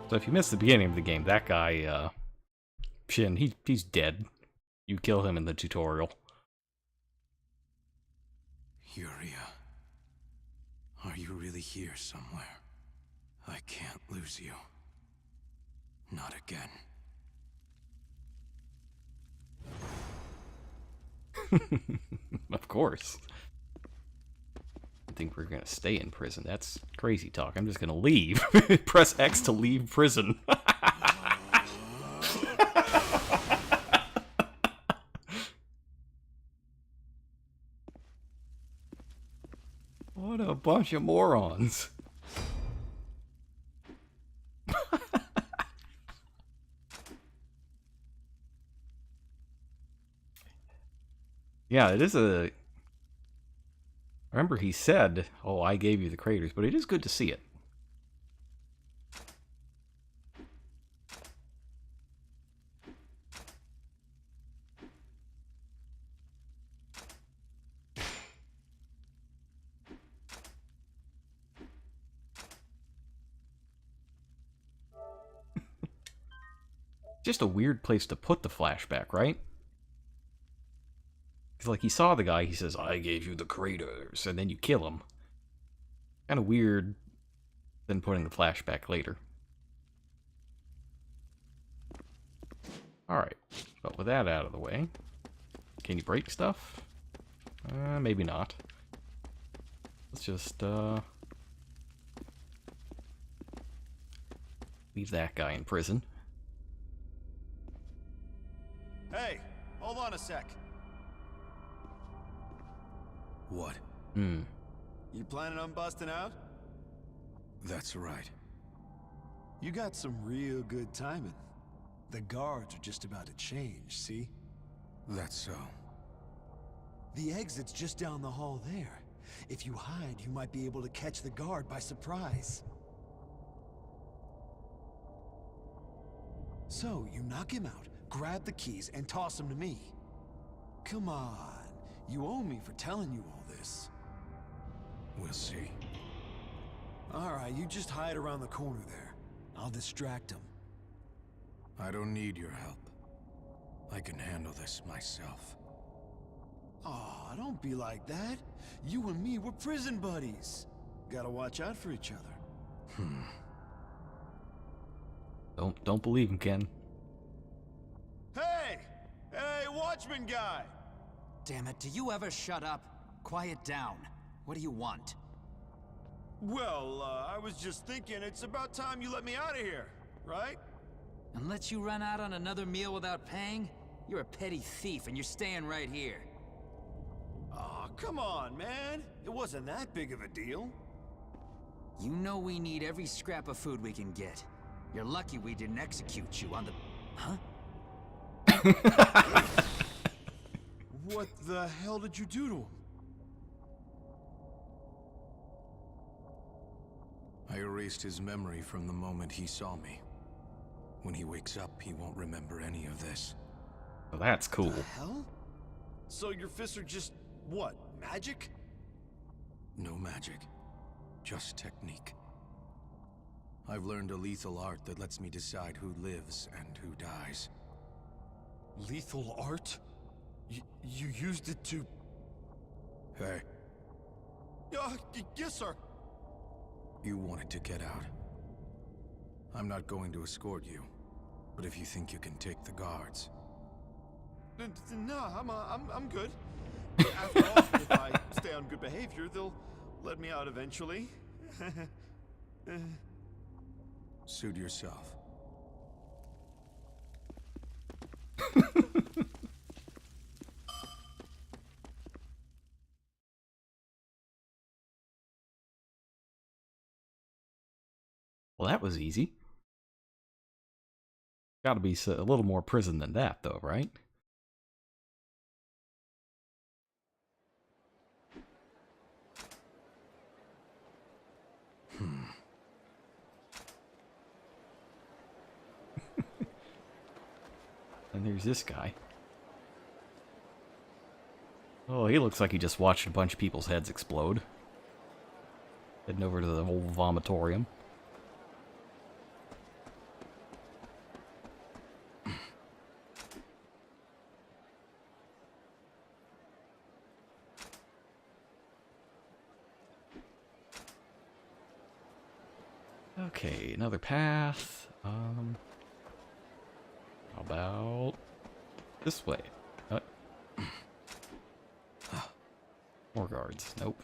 So if you missed the beginning of the game, that guy, Shin, he's dead. You kill him in the tutorial. Yuria, are you really here somewhere? I can't lose you. Not again. Of course. I think we're gonna stay in prison. That's crazy talk. I'm just gonna leave. Press X to leave prison. What a bunch of morons. Yeah, it is a... Remember he said, oh, I gave you the craters, but it is good to see it. Just a weird place to put the flashback, right? Because, like, he saw the guy, he says, I gave you the craters, and then you kill him. Kind of weird than putting the flashback later. Alright, but with that out of the way, can you break stuff? Maybe not. Let's just, leave that guy in prison. Hey, hold on a sec. What? You planning on busting out? That's right. You got some real good timing. The guards are just about to change, see? That's so. The exit's just down the hall there. If you hide, you might be able to catch the guard by surprise. So, you knock him out, grab the keys, and toss them to me. Come on, you owe me for telling you all this. We'll see. Alright, you just hide around the corner there. I'll distract him. I don't need your help. I can handle this myself. Aw, don't be like that. You and me, we're prison buddies. Gotta watch out for each other. Don't believe him, Ken. Hey! Hey, watchman guy! Damn it, do you ever shut up? Quiet down. What do you want? Well, I was just thinking it's about time you let me out of here, right? And let you run out on another meal without paying? You're a petty thief and you're staying right here. Aw, come on, man. It wasn't that big of a deal. You know we need every scrap of food we can get. You're lucky we didn't execute you on the... Huh? What the hell did you do to him? I erased his memory from the moment he saw me. When he wakes up, he won't remember any of this. Well, that's cool. The hell? So your fists are just, what, magic? No magic, just technique. I've learned a lethal art that lets me decide who lives and who dies. Lethal art? You used it to... Hey, Yes, sir. you wanted to get out. I'm not going to escort you, but if you think you can take the guards... Nah, I'm good. After all, if I stay on good behavior, they'll let me out eventually. Suit yourself. Well, that was easy. Gotta be a little more prison than that, though, right? And there's this guy. Oh, he looks like he just watched a bunch of people's heads explode. Heading over to the old vomitorium. Okay, another path. How about this way? More guards. Nope.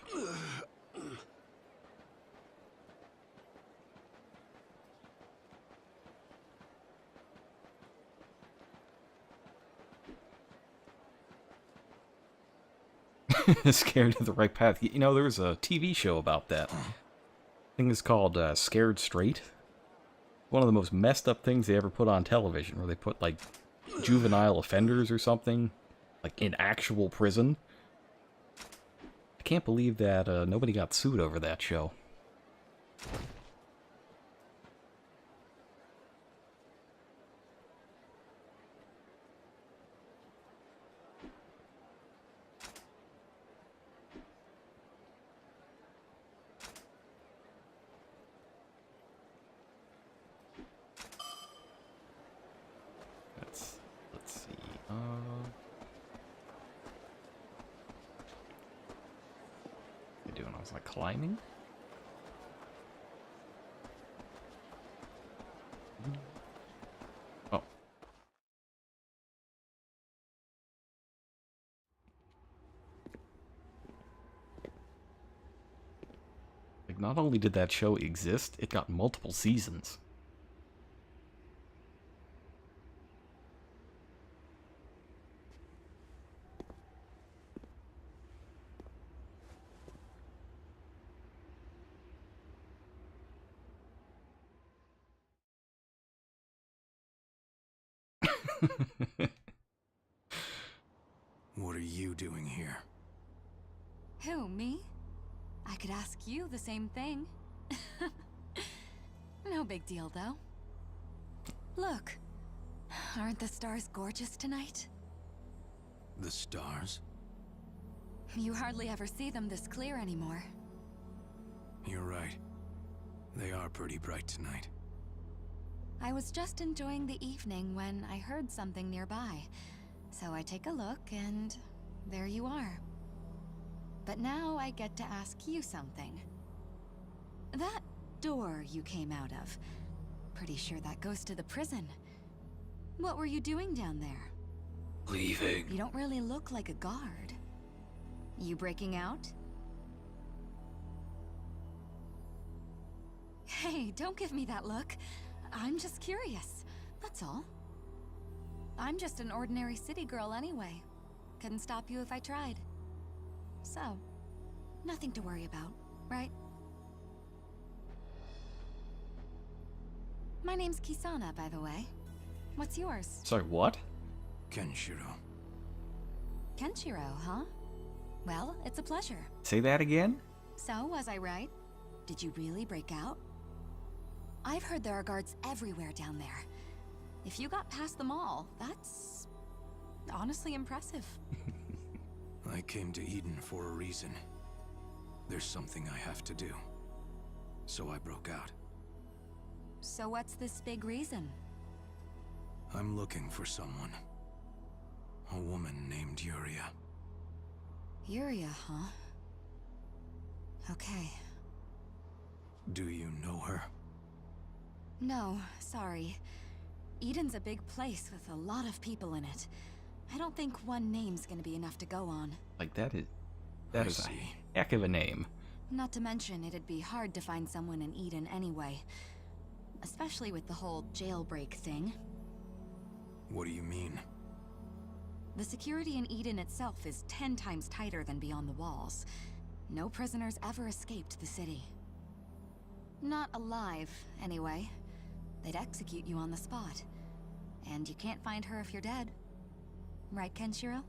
Scared of the right path. You know, there was a TV show about that. I think it's called Scared Straight. One of the most messed up things they ever put on television, where they put, like, juvenile offenders or something, like, in actual prison. I can't believe that nobody got sued over that show. Let's see. What am I doing? I was like climbing. Oh. Like, not only did that show exist, it got multiple seasons. What are you doing here? Who, me? I could ask you the same thing. No big deal, though. Look, aren't the stars gorgeous tonight? The stars? You hardly ever see them this clear anymore. You're right. They are pretty bright tonight. I was just enjoying the evening when I heard something nearby. So I take a look, and there you are. But now I get to ask you something. That door you came out of, pretty sure that goes to the prison. What were you doing down there? Leaving. You don't really look like a guard. You breaking out? Hey, don't give me that look. I'm just curious, that's all. I'm just an ordinary city girl anyway. Couldn't stop you if I tried. So, nothing to worry about, right? My name's Kisana, by the way. What's yours? Sorry, what? Kenshiro. Kenshiro, huh? Well, it's a pleasure. Say that again? So, was I right? Did you really break out? I've heard there are guards everywhere down there. If you got past them all, that's honestly impressive. I came to Eden for a reason. There's something I have to do. So I broke out. So what's this big reason? I'm looking for someone. A woman named Yuria. Yuria, huh? Okay. Do you know her? No, sorry. Eden's a big place with a lot of people in it. I don't think one name's gonna be enough to go on. Like, that is a heck of a name. Not to mention, it'd be hard to find someone in Eden anyway. Especially with the whole jailbreak thing. What do you mean? The security in Eden itself is 10 times tighter than beyond the walls. No prisoners ever escaped the city. Not alive, anyway. They'd execute you on the spot. And you can't find her if you're dead. Right, Kenshiro?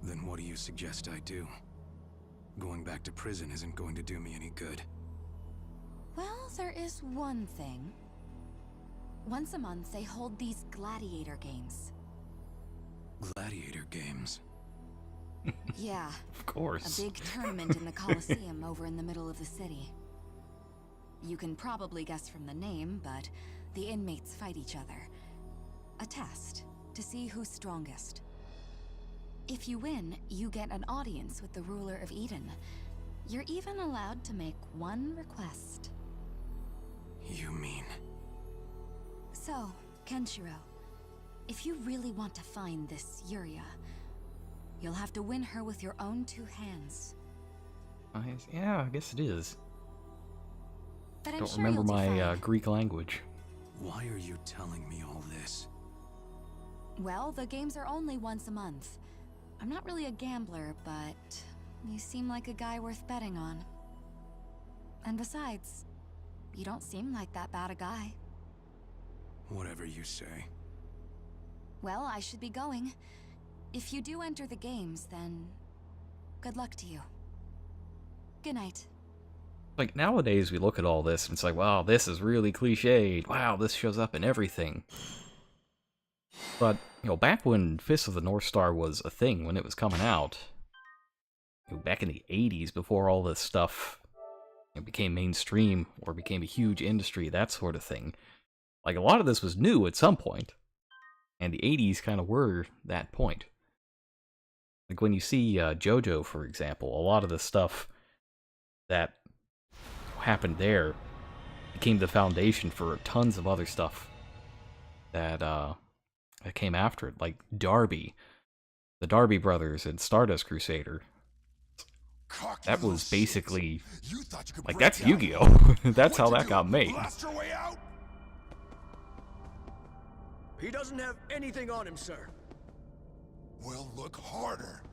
Then what do you suggest I do? Going back to prison isn't going to do me any good. Well, there is one thing. Once a month, they hold these gladiator games. Gladiator games? Yeah. Of course. A big tournament in the Colosseum over in the middle of the city. You can probably guess from the name, but the inmates fight each other. A test to see who's strongest. If you win, you get an audience with the ruler of Eden. You're even allowed to make one request. You mean? So, Kenshiro, if you really want to find this Yuria, you'll have to win her with your own 2 hands. Yeah, I guess it is. But I'm Don't sure remember you'll do my fine. Greek language. Why are you telling me all this? Well, the games are only once a month. I'm not really a gambler, but you seem like a guy worth betting on. And besides, you don't seem like that bad a guy. Whatever you say. Well, I should be going. If you do enter the games, then good luck to you. Good night. Like, nowadays we look at all this and it's like, wow, this is really cliched. Wow, this shows up in everything. But, you know, back when Fist of the North Star was a thing, when it was coming out, you know, back in the 80s, before all this stuff became mainstream or became a huge industry, that sort of thing, like, a lot of this was new at some point. And the 80s kind of were that point. Like, when you see JoJo, for example, a lot of the stuff that happened there became the foundation for tons of other stuff that came after it, like Darby, the Darby brothers and Stardust Crusader. That was basically like, that's Yu-Gi-Oh! That's how that got made. Blast your way out? He doesn't have anything on him, sir. Well, look harder.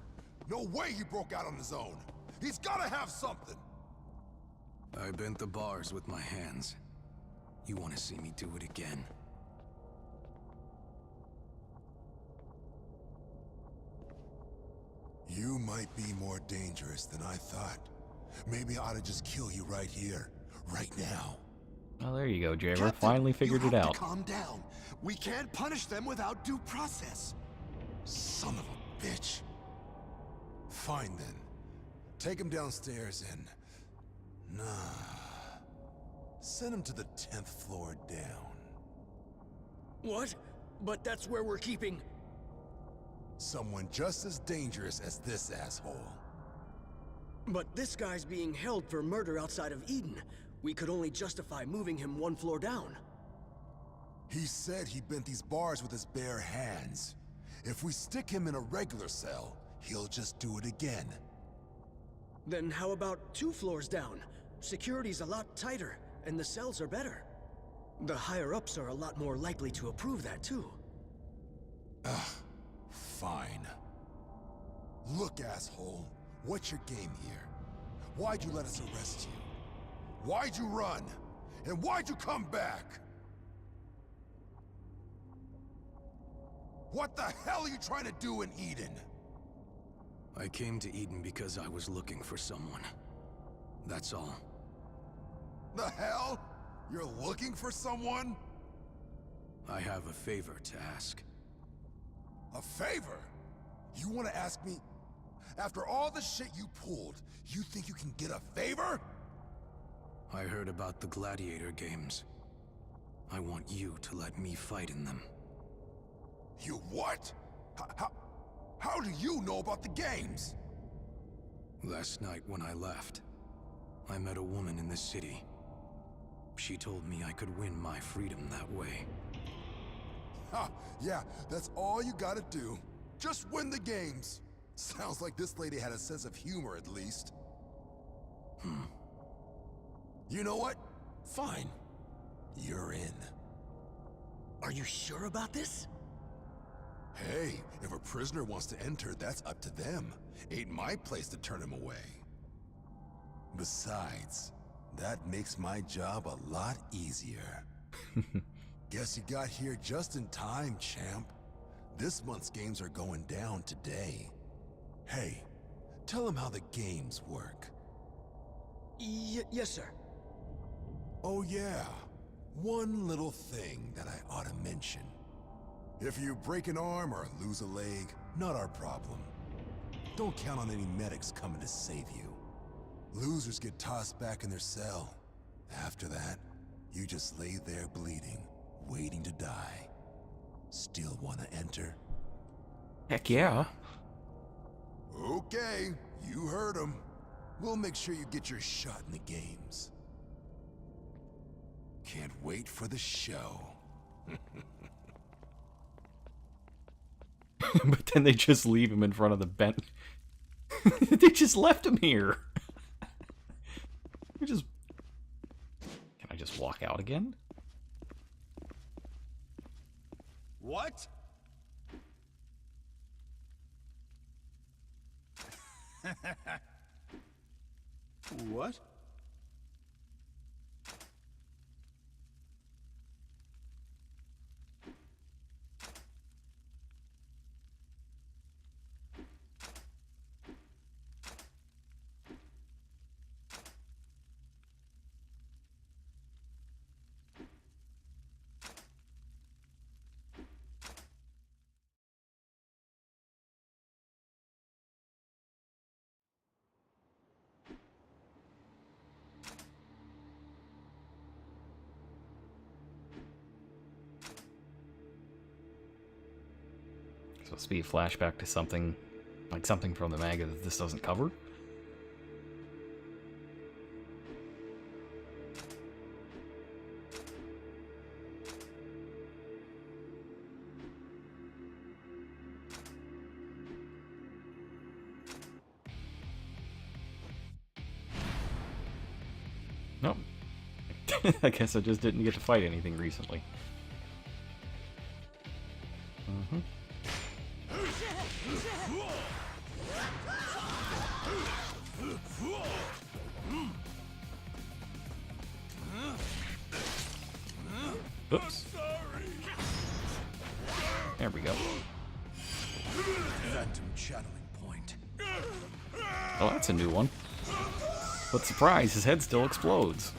No way he broke out on his own. He's gotta have something. I bent the bars with my hands. You want to see me do it again? You might be more dangerous than I thought. Maybe I ought to just kill you right here, right now. Oh, there you go, Jaber. Finally figured it out. Calm down. We can't punish them without due process. Son of a bitch. Fine then. Take him downstairs and... Nah. Send him to the 10th floor down. What? But that's where we're keeping... Someone just as dangerous as this asshole. But this guy's being held for murder outside of Eden. We could only justify moving him 1 floor down. He said he bent these bars with his bare hands. If we stick him in a regular cell, he'll just do it again. Then how about 2 floors down? Security's a lot tighter, and the cells are better. The higher-ups are a lot more likely to approve that, too. Ugh, fine. Look, asshole, what's your game here? Why'd you let us arrest you? Why'd you run? And why'd you come back? What the hell are you trying to do in Eden? I came to Eden because I was looking for someone. That's all. The hell? You're looking for someone? I have a favor to ask. A favor? You want to ask me? After all the shit you pulled, you think you can get a favor? I heard about the gladiator games. I want you to let me fight in them. You what? How do you know about the games? Last night when I left, I met a woman in the city. She told me I could win my freedom that way. Ha! Yeah, that's all you gotta do. Just win the games. Sounds like this lady had a sense of humor at least. You know what? Fine. You're in. Are you sure about this? Hey, if a prisoner wants to enter, that's up to them. Ain't my place to turn him away. Besides, that makes my job a lot easier. Guess you got here just in time, champ. This month's games are going down today. Hey, tell them how the games work. Yes, sir. Oh yeah, one little thing that I ought to mention. If you break an arm or lose a leg, not our problem. Don't count on any medics coming to save you. Losers get tossed back in their cell. After that, you just lay there bleeding, waiting to die. Still want to enter? Heck yeah. Okay, you heard him. We'll make sure you get your shot in the games. Can't wait for the show. But then they just leave him in front of the bench. They just left him here. Can I just walk out again? What? What? Supposed to be a flashback to something, like something from the manga that this doesn't cover. Nope. I guess I just didn't get to fight anything recently. Oops. There we go. Phantom channeling point. Oh, that's a new one. But surprise, his head still explodes.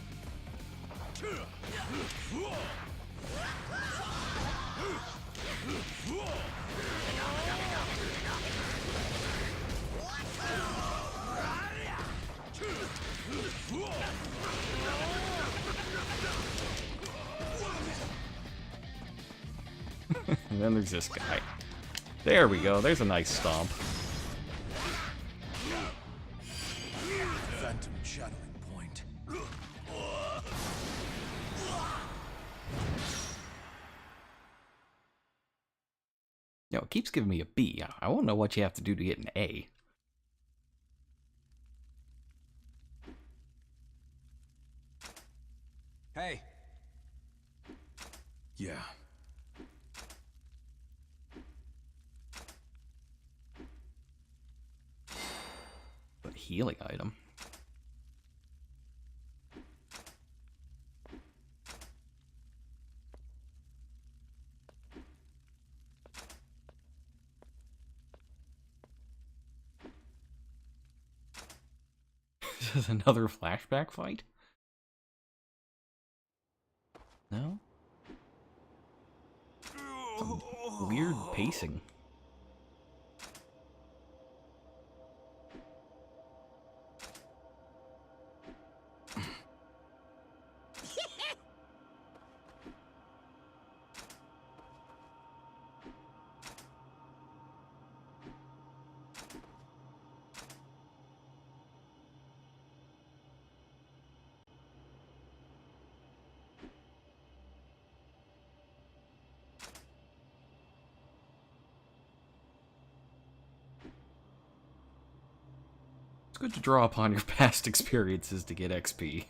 And then there's this guy. There we go, there's a nice stomp. Phantom channeling point. Yo, it keeps giving me a B. I want to know what you have to do to get an A. Hey. Yeah. But healing item. This is another flashback fight? No? Some weird pacing. It's good to draw upon your past experiences to get XP.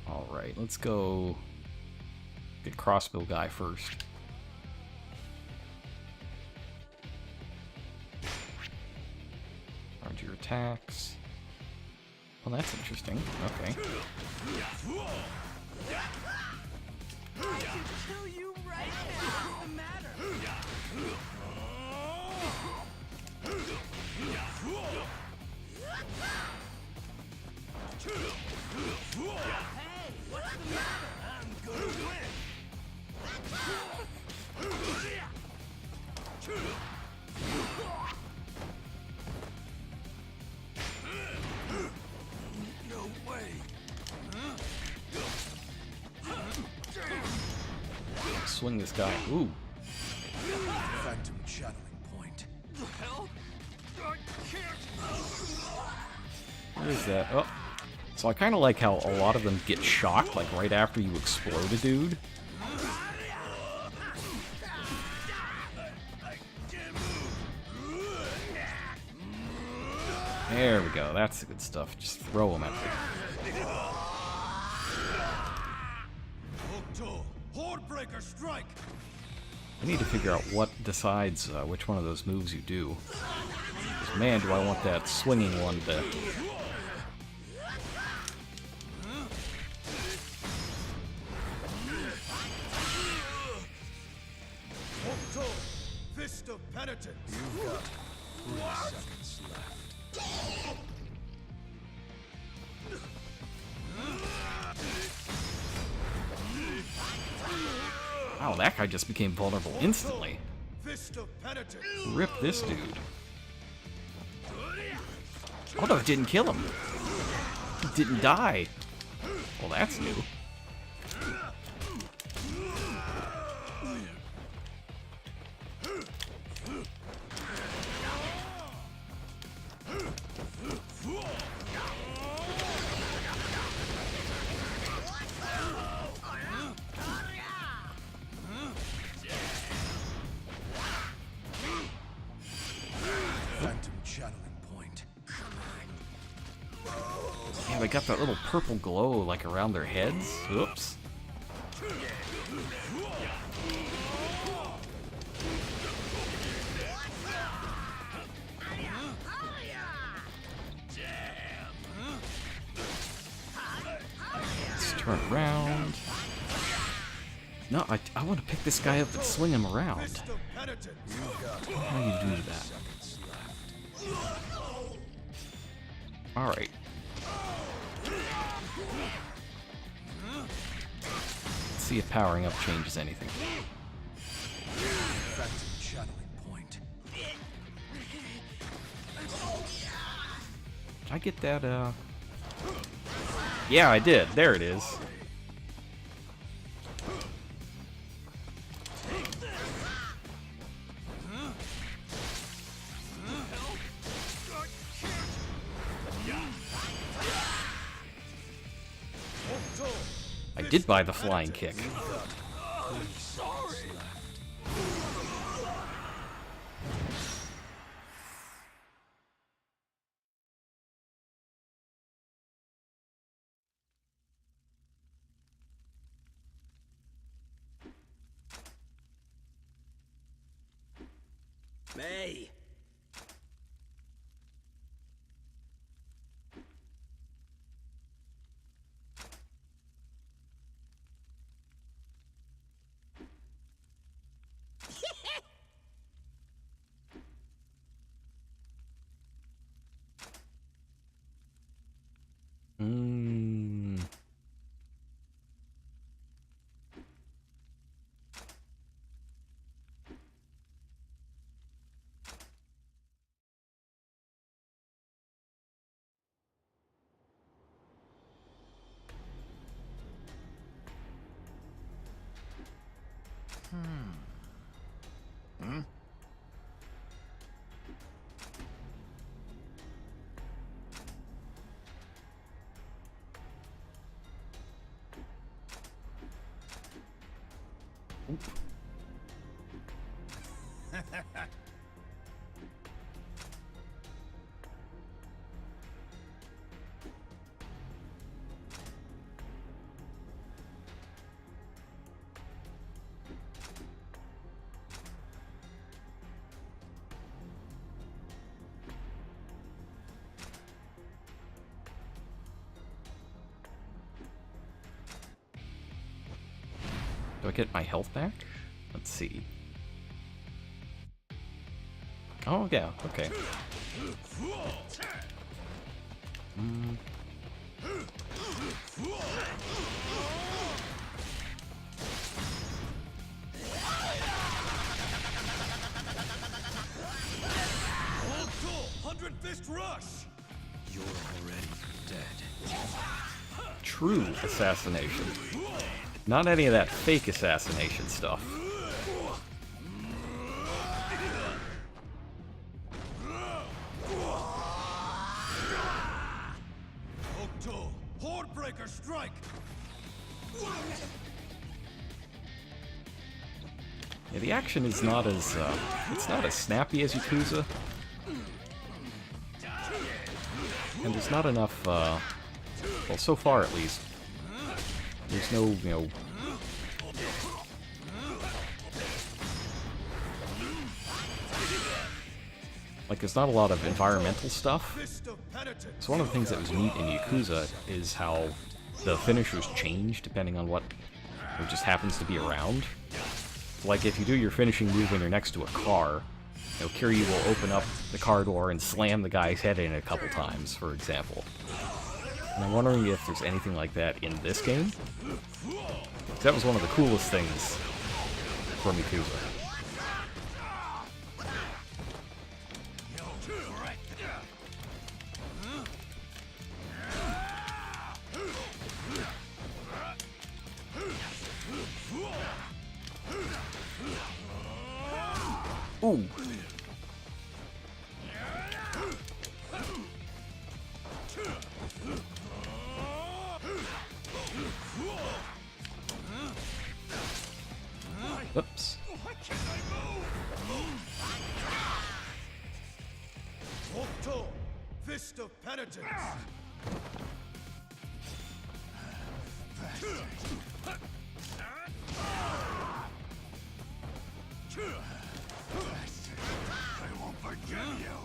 Alright, let's go get crossbow guy first. Charge your attacks. Well, that's interesting. Okay. I can kill you right now. What's the matter? Hey, what's the matter? I'm gonna win. No way. Swing this guy. Ooh. Phantom channeling point. The hell? I can't. What is that? Oh. So I kind of like how a lot of them get shocked, like right after you explode a dude. There we go. That's the good stuff. Just throw them at me. Hordebreaker strike. I need to figure out what decides which one of those moves you do. 'Cause man, do I want that swinging one to... Fist of penitence. You've got 3 seconds left. Wow, that guy just became vulnerable instantly. Fist of penitence. Rip this dude. Oh no, it didn't kill him. He didn't die. Well, that's new. Phantom channeling point. Yeah, they got that little purple glow like around their heads. Oops. Let's turn around. No, I want to pick this guy up and swing him around. How do you do that? Alright. Let's see if powering up changes anything. Phantom channeling point. Did I get that, Yeah, I did. There it is. I did buy the flying kick. May. Hmm? Do I get my health back? Let's see. Oh, yeah, okay. Fist rush! You're already dead. True assassination. Not any of that fake assassination stuff. Octo, Hordebreaker strike! Yeah, the action is not as it's not as snappy as Yakuza. And there's not enough, well, so far at least, there's no, you know, like, there's not a lot of environmental stuff. So one of the things that was neat in Yakuza is how the finishers change depending on what just happens to be around. Like, if you do your finishing move when you're next to a car, you know, Kiryu will open up the car door and slam the guy's head in a couple times, for example. And I'm wondering if there's anything like that in this game. 'Cause that was one of the coolest things from Yakuza. Ooh. Oops. Octo, Fist of Penitence! I won't forget you.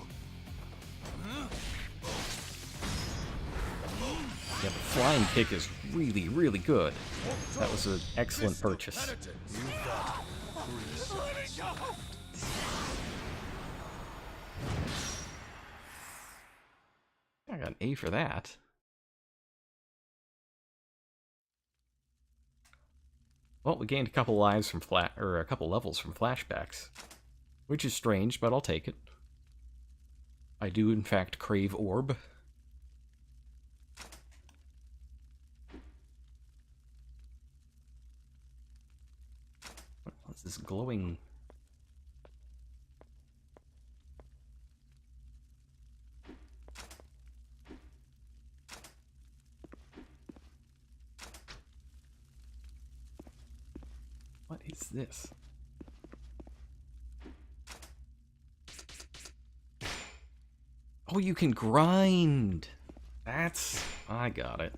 Yeah, the flying kick is really, really good. That was an excellent purchase. I got an A for that. Well, we gained a couple lives from a couple levels from flashbacks, which is strange, but I'll take it. I do, in fact, crave orb. What's this glowing? What is this? Oh, you can grind! That's... I got it.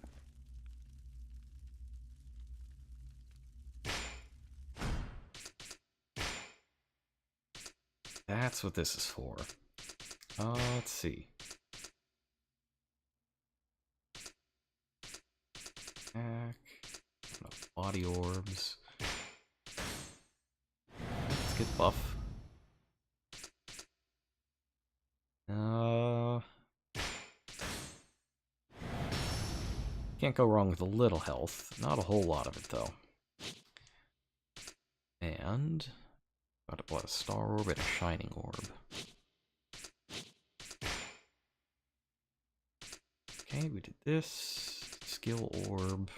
That's what this is for. Let's see. Attack. Body orbs. Let's get buff. Can't go wrong with a little health. Not a whole lot of it, though. And... got a star orb and a shining orb. Okay, we did this. Skill orb.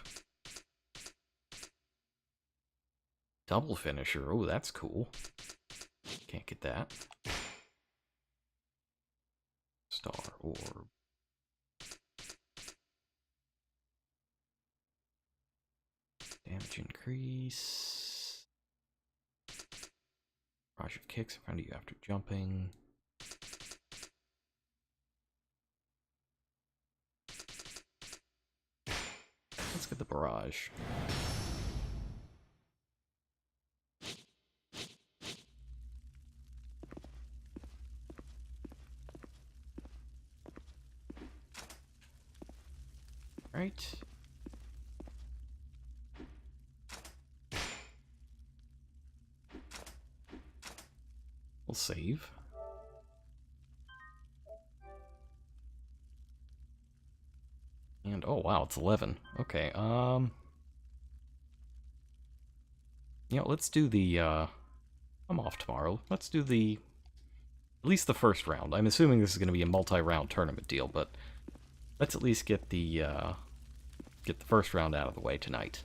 Double finisher. Oh, that's cool. Can't get that. Star orb. Damage increase. Barrage of kicks in front of you after jumping. Let's get the barrage. Right. We'll save. And oh wow, it's 11. Okay, you know, let's do the I'm off tomorrow. Let's do the at least the first round. I'm assuming this is going to be a multi-round tournament deal, but let's at least get the first round out of the way tonight.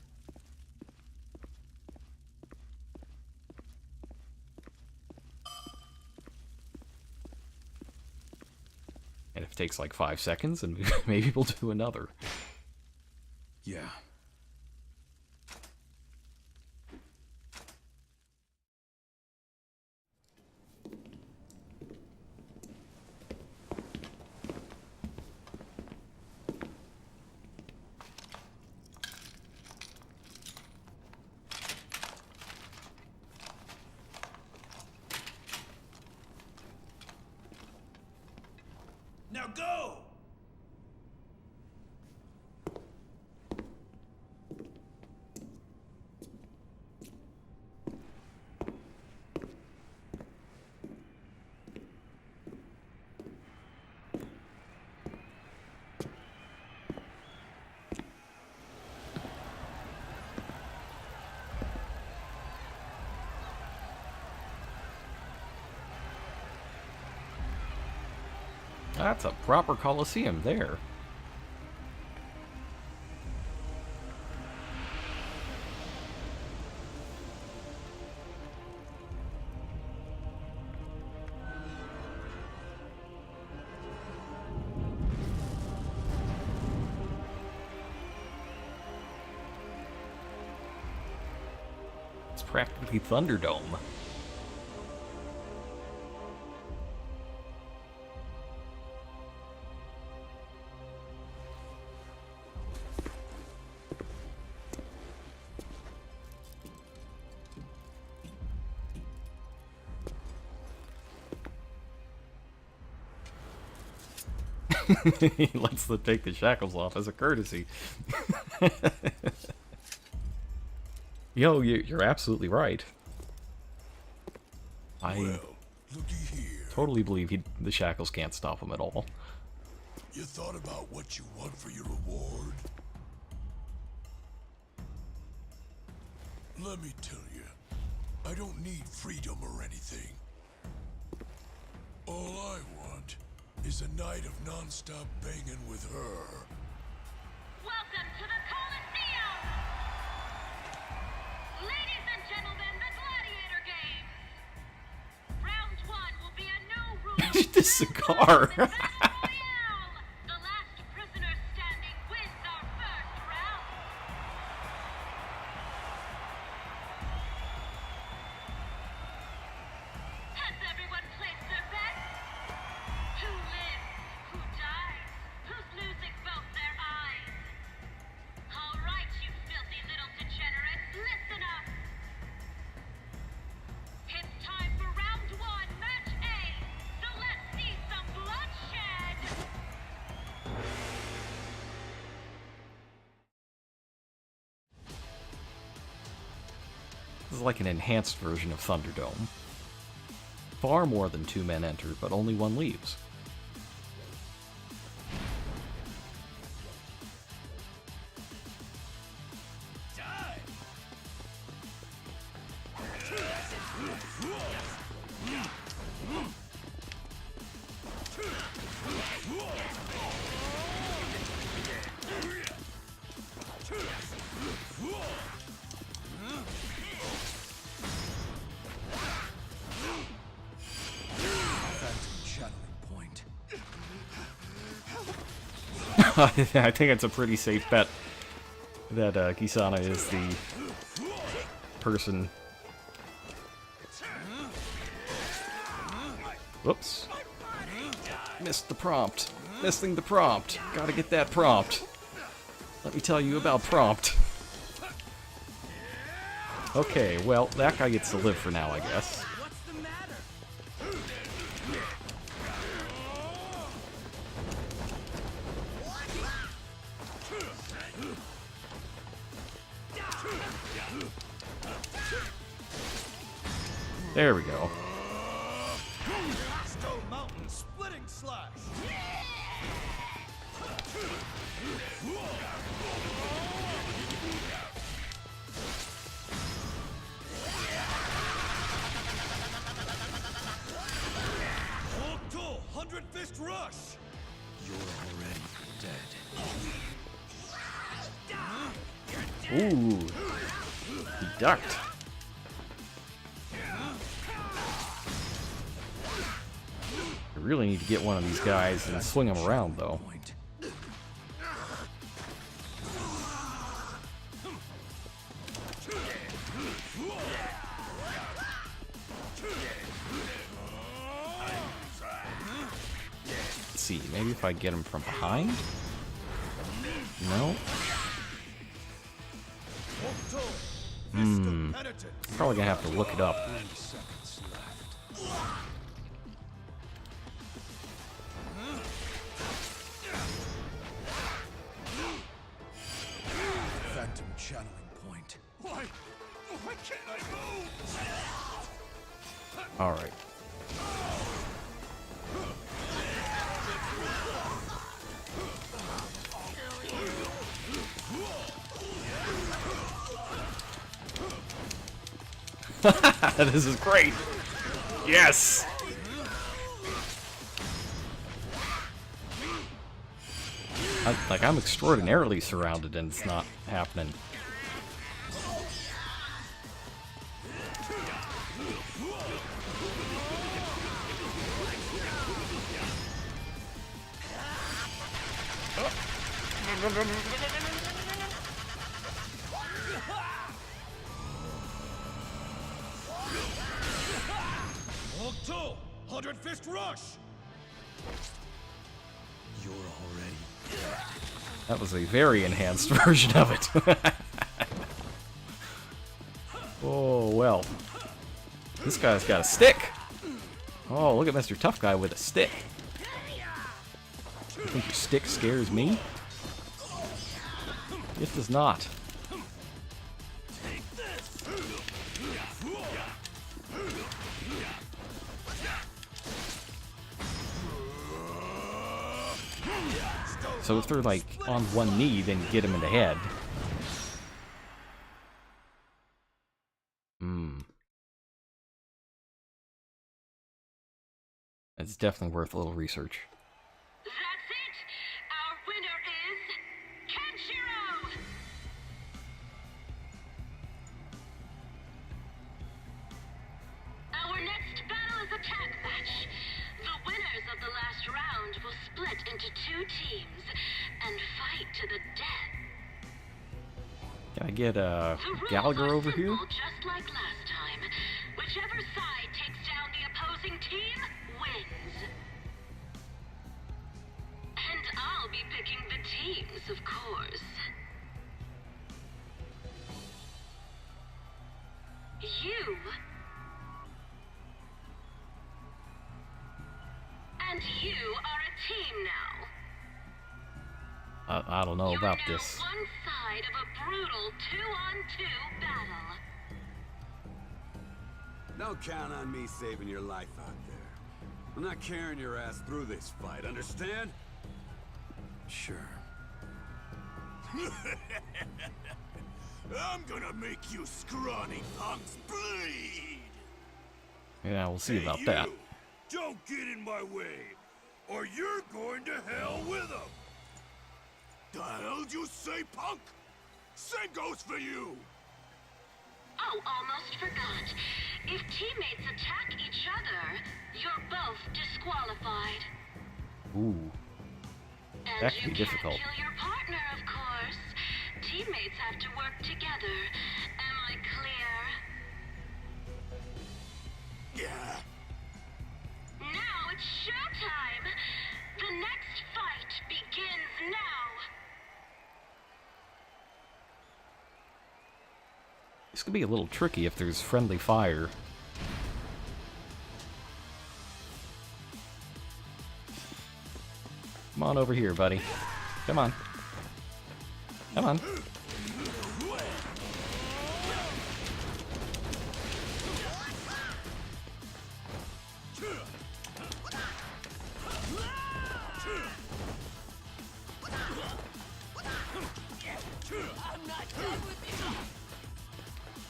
And if it takes like 5 seconds, then maybe we'll do another. Yeah. Now go! That's a proper Coliseum there. It's practically Thunderdome. He lets them take the shackles off as a courtesy. Yo, you're absolutely right. I totally believe the shackles can't stop him at all. You thought about what you want for your reward? Let me tell you, I don't need freedom or anything. All I want is a night of non-stop banging with her. Welcome to the Coliseum! Ladies and gentlemen, the Gladiator Games! Round 1 will be a no rules... The cigar! The last prisoner standing wins our first round! Has everyone placed their bets? Who lives? Who dies? Who's losing both their eyes? All right, you filthy little degenerates, listen up! It's time for round 1, match A! So let's see some bloodshed! This is like an enhanced version of Thunderdome. Far more than 2 men enter, but only 1 leaves. I think it's a pretty safe bet that Kisana is the person. Whoops. Missed the prompt. Missing the prompt. Gotta get that prompt. Let me tell you about prompt. Okay, well, that guy gets to live for now, I guess. There we go. Stone Mountain splitting slash. Octo 100 Fist Rush. You're already dead. Ooh. He ducked. I really need to get one of these guys and swing him around, though. Let's see, maybe if I get him from behind? No? Probably gonna have to look it up. Phantom channeling point. Why can't I move? Alright. This is great! Yes! I'm extraordinarily surrounded and it's not happening. Octo 100 Fist Rush. You're already That was a very enhanced version of it. Oh, well. This guy's got a stick. Oh, look at Mr. Tough Guy with a stick. You think your stick scares me? It does not. So if they're like on one knee, then get him in the head. It's definitely worth a little research. That's it! Our winner is Kenshiro! Our next battle is a tag match. The winners of the last round will split into 2 teams and fight to the death. Can I get The rules Gallagher are over here? simple, just like last time. Whichever side takes down the opposing team wins. And I'll be picking the teams, of course. You. And you are a team now. I don't know about You're now this. one side of a brutal 2-on-2 battle. Don't count on me saving your life out there. I'm not carrying your ass through this fight, understand? sure. I'm gonna make you scrawny punks bleed! Yeah, we'll see about Hey, that. you, don't get in my way, or you're going to hell with them! The hell you say, punk? Same goes for you! Oh, almost forgot. If teammates attack each other, you're both disqualified. Ooh. That could be difficult. Kill your partner, of course. Teammates have to work together. Am I clear? Yeah. Now it's showtime! The next fight begins now! This could be a little tricky if there's friendly fire. Come on over here, buddy. Come on. Come on.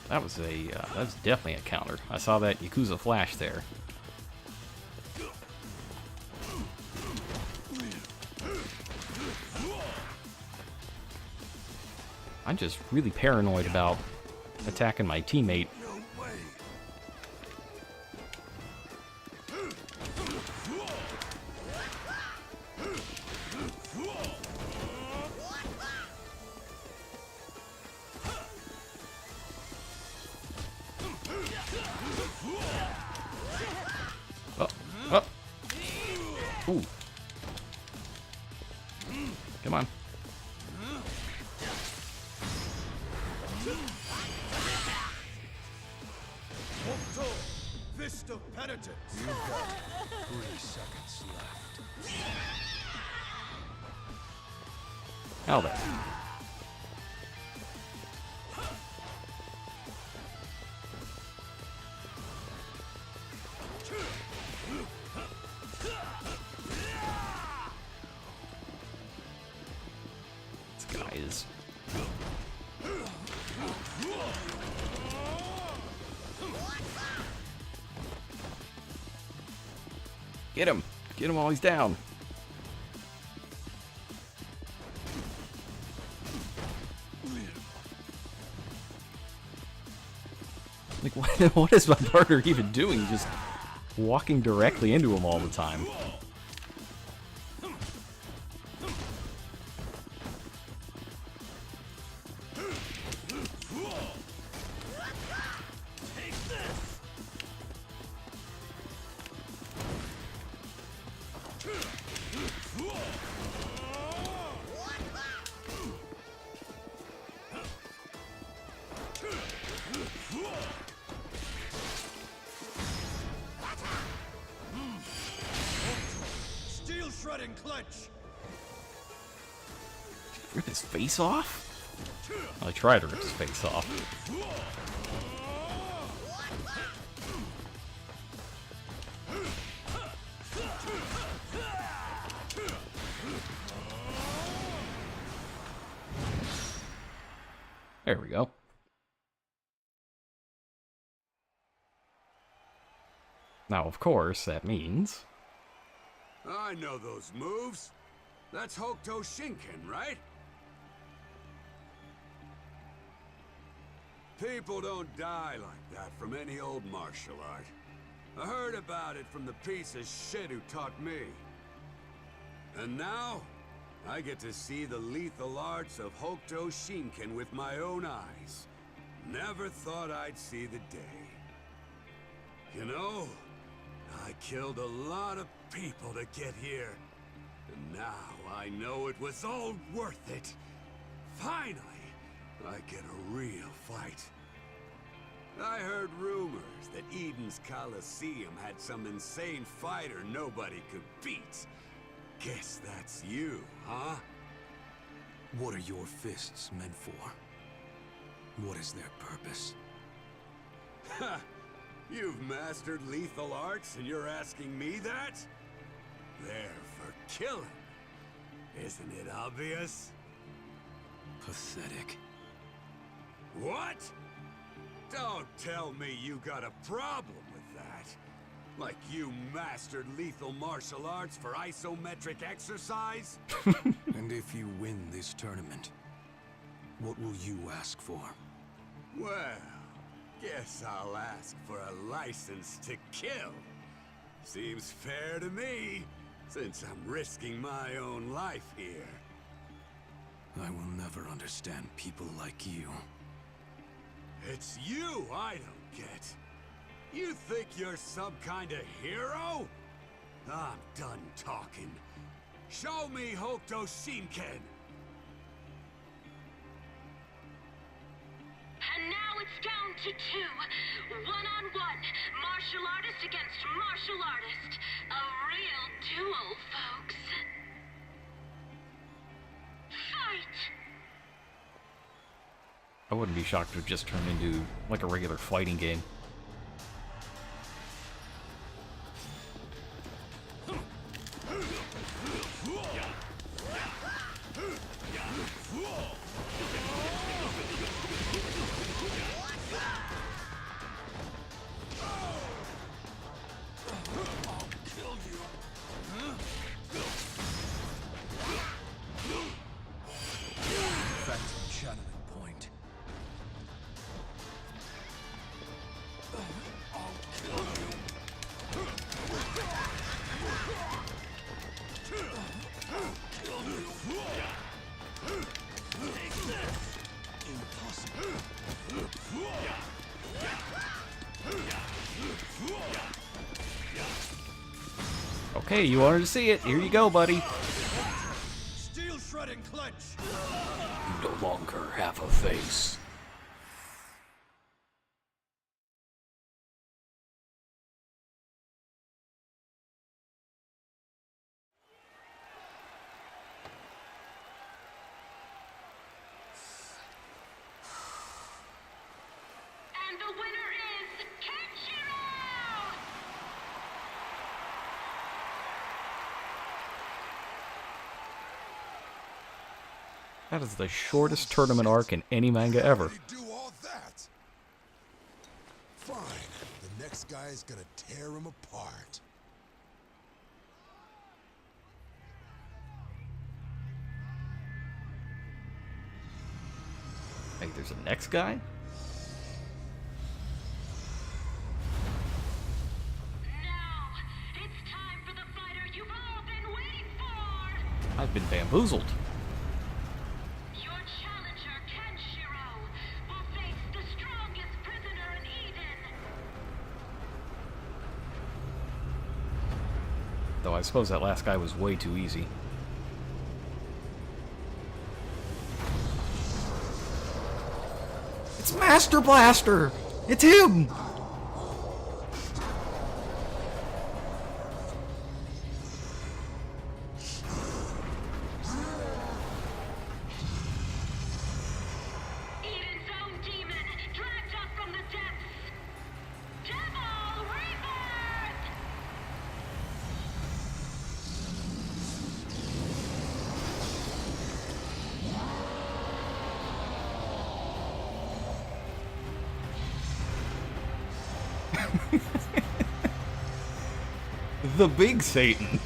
That was that was definitely a counter. I saw that Yakuza flash there. I'm just really paranoid about attacking my teammate. Oh, oh. Ooh. Come on. Fist of Penitence. You've got 3 seconds left. Now then. This guy is... Get him! Get him while he's down! Like, what is my partner even doing? Just walking directly into him all the time. Steel shredding clench. Rip his face off? Well, I tried to rip his face off. There we go. Now, of course, that means... I know those moves. That's Hokuto Shinken, right? People don't die like that from any old martial art. I heard about it from the piece of shit who taught me. And now, I get to see the lethal arts of Hokuto Shinken with my own eyes. Never thought I'd see the day. You know, I killed a lot of people to get here. And now I know it was all worth it. Finally, I get a real fight. I heard rumors that Eden's Coliseum had some insane fighter nobody could beat. Guess that's you, huh? What are your fists meant for? What is their purpose? Ha! You've mastered lethal arts and you're asking me that? They're for killing. Isn't it obvious? Pathetic. What? Don't tell me you got a problem with that. Like you mastered lethal martial arts for isometric exercise? And if you win this tournament, what will you ask for? Well, guess I'll ask for a license to kill. Seems fair to me. since I'm risking my own life here. I will never understand people like you. It's you I don't get. You think you're some kind of hero? I'm done talking. Show me Hokuto Shinken! And now it's down to 2. One-on-one. Martial artist against martial artist. A real duel, folks. Fight! I wouldn't be shocked if it just turned into like a regular fighting game. Okay, you wanted to see it. Here you go, buddy. Steel shredding clench. You no longer have a face. And the winner is Kenshiro! That is the shortest tournament arc in any manga ever. Do all that. Fine. The next guy is gonna tear him apart. Hey, there's a next guy? Now, it's time for the fighter you've all been waiting for! I've been bamboozled. Your challenger, Kenshiro, will face the strongest prisoner in Eden! Though I suppose that last guy was way too easy. It's Master Blaster! It's him! Eden's own demon, dragged up from the depths! Devil Rebirth! The big Satan.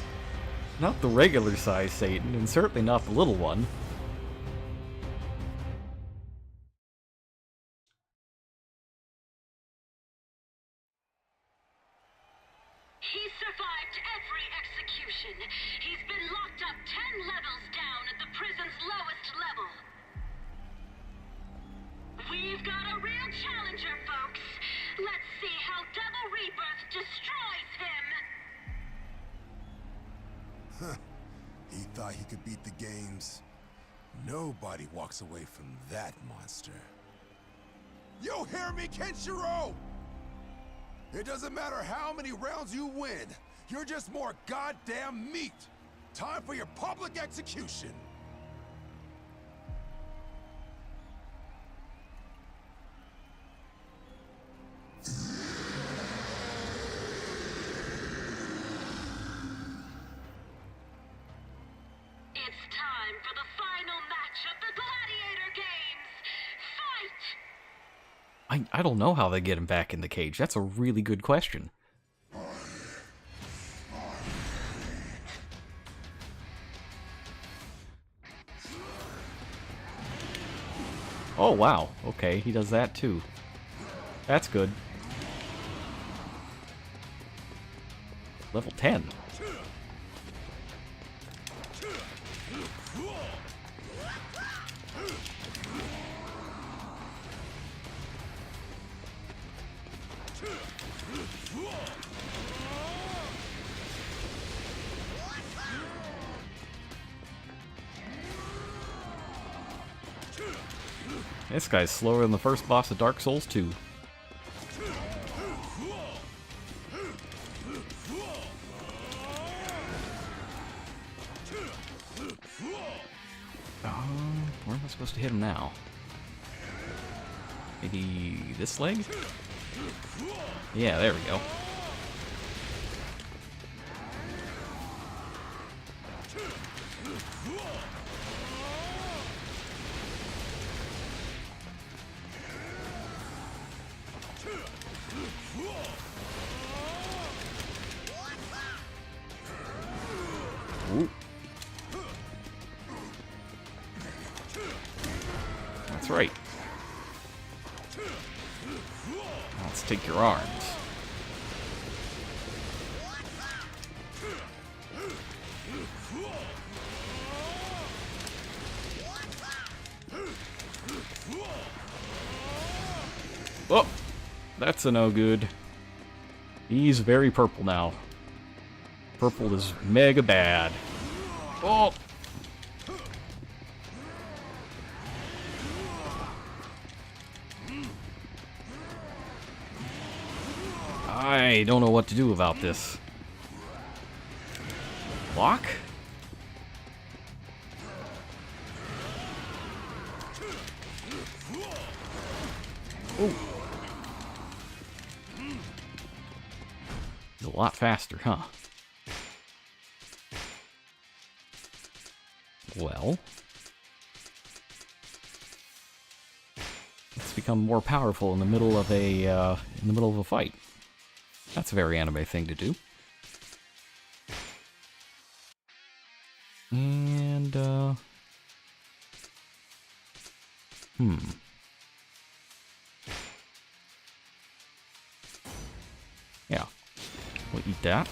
Not the regular size Satan, and certainly not the little one. He survived every execution. He's been locked up 10 levels down at the prison's lowest level. We've got a real challenger, folks. Let's see how Devil Rebirth destroys him. Huh. He thought he could beat the games. Nobody walks away from that monster. You hear me, Kenshiro? It doesn't matter how many rounds you win. You're just more goddamn meat. Time for your public execution. It's time for the final match of the Gladiator Games. Fight! I don't know how they get him back in the cage. That's a really good question. Oh, wow. Okay, he does that too. That's good. Level 10. This guy's slower than the first boss of Dark Souls 2. Where am I supposed to hit him now? Maybe this leg? Yeah, there we go. Ooh. That's right. Now let's take your arms. Oh, that's a no good. He's very purple now. Purple is mega bad. Oh! I don't know what to do about this. Block? Oh. He's a lot faster, huh? Well, let's become more powerful in the middle of a fight. That's a very anime thing to do. And yeah, we'll eat that.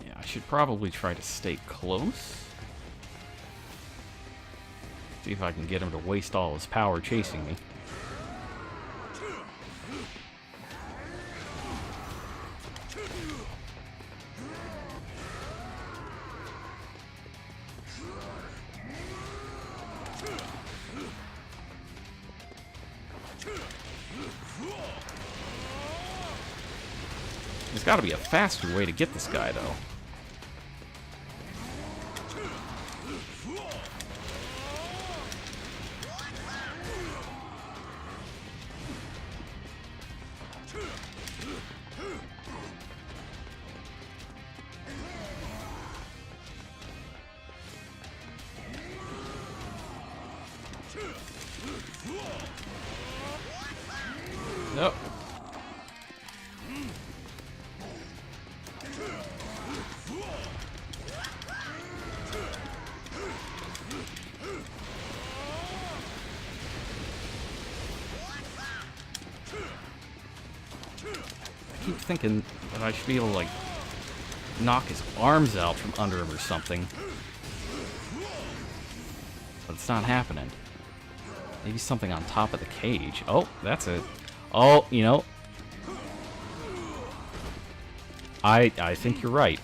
Yeah, I should probably try to stay close. See if I can get him to waste all his power chasing me. There's got to be a faster way to get this guy, though. Nope. I keep thinking that I should be able to, like, knock his arms out from under him or something. But it's not happening. Maybe something on top of the cage. Oh, that's it. Oh, you know. I think you're right.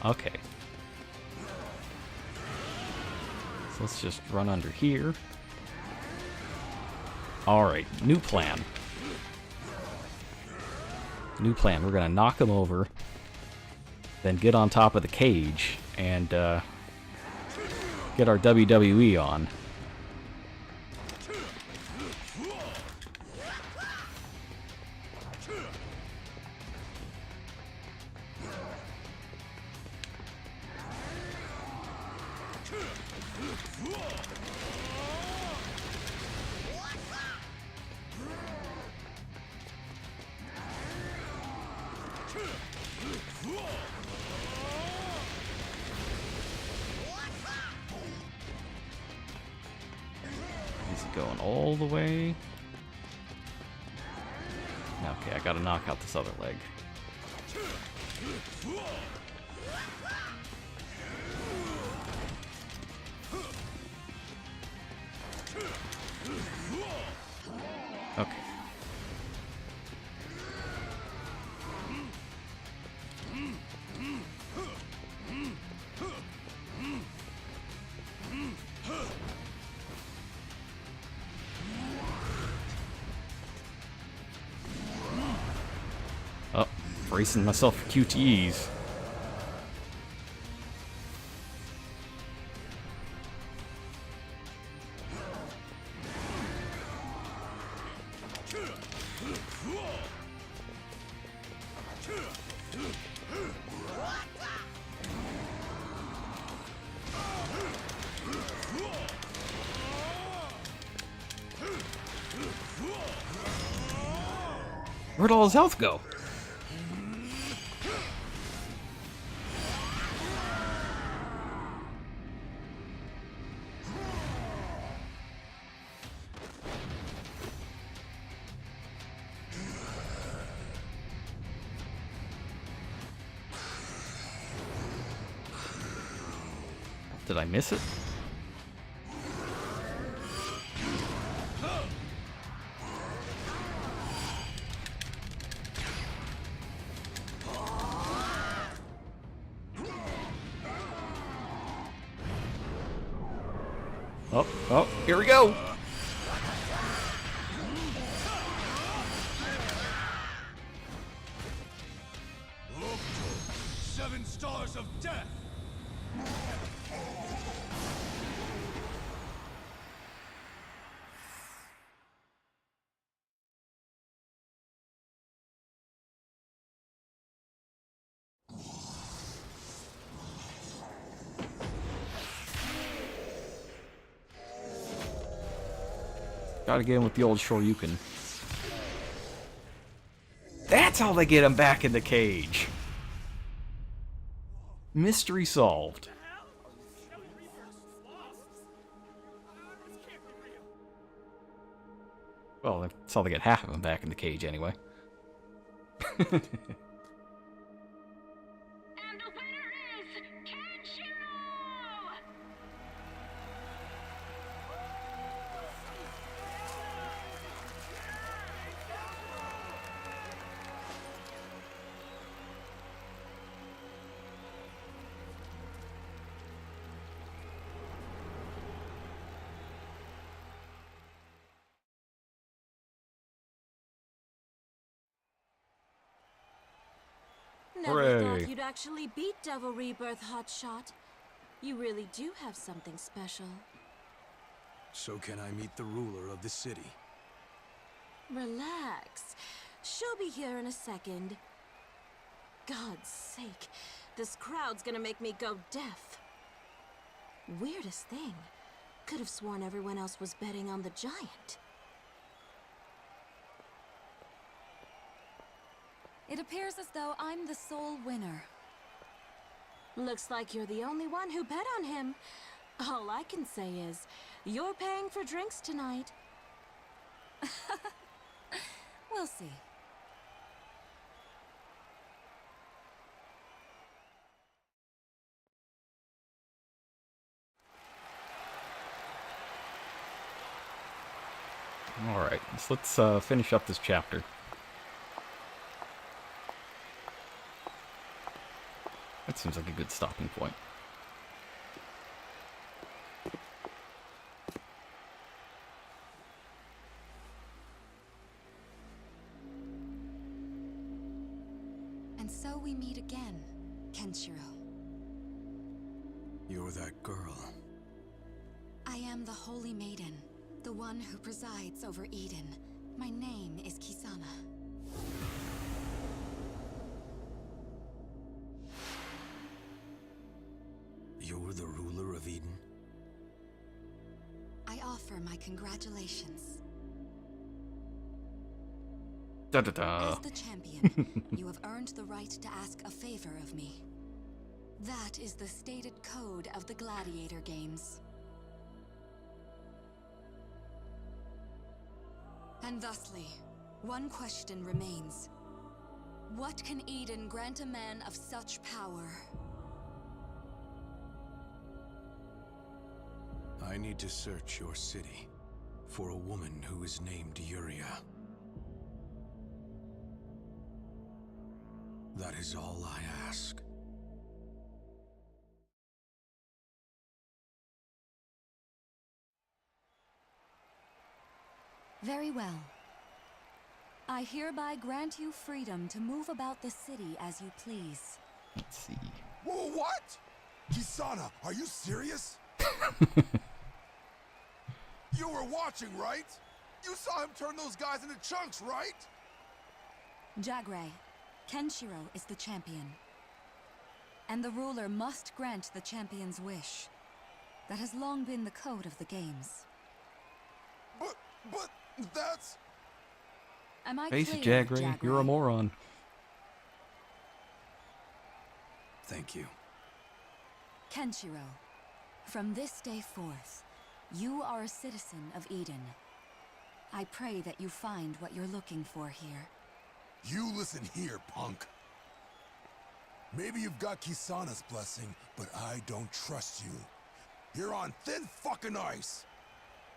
Okay. So let's just run under here. Alright, new plan. New plan. We're gonna knock him over, then get on top of the cage, and get our WWE on. Going all the way. Okay, I gotta knock out this other leg. Okay. Oh, bracing myself for QTEs. Where'd all his health go? Did I miss it? Oh, oh, here we go! Seven stars of death! Gotta get him with the old Shoryuken. That's how they get him back in the cage! Mystery solved. Well, that's how they get half of him back in the cage anyway. And the winner is Kenshiro! Never Hooray. thought you'd actually beat Devil Rebirth, Hotshot. You really do have something special. So can I meet the ruler of the city? Relax. She'll be here in a second. God's sake, this crowd's gonna make me go deaf. Weirdest thing. Could have sworn everyone else was betting on the giant. It appears as though I'm the sole winner. Looks like you're the only one who bet on him. All I can say is, you're paying for drinks tonight. We'll see. Alright, so let's finish up this chapter. That seems like a good stopping point. And so we meet again, Kenshiro. You're that girl. I am the Holy Maiden, the one who presides over Eden. My name is Kisana. You're the ruler of Eden? I offer my congratulations. Da-da-da. As the champion, you have earned the right to ask a favor of me. That is the stated code of the gladiator games. And thusly, one question remains. What can Eden grant a man of such power? I need to search your city for a woman who is named Yuria. That is all I ask. Very well. I hereby grant you freedom to move about the city as you please. Let's see. Whoa, what? Kisana, are you serious? You were watching, right? You saw him turn those guys into chunks, right? Jagray, Kenshiro is the champion. And the ruler must grant the champion's wish. That has long been the code of the games. But that's... Am I Face it, clear, Jagray, you're a moron. Thank you. Kenshiro, from this day forth, you are a citizen of Eden. I pray that you find what you're looking for here. You listen here, punk. Maybe you've got Kisana's blessing, but I don't trust you. You're on thin fucking ice.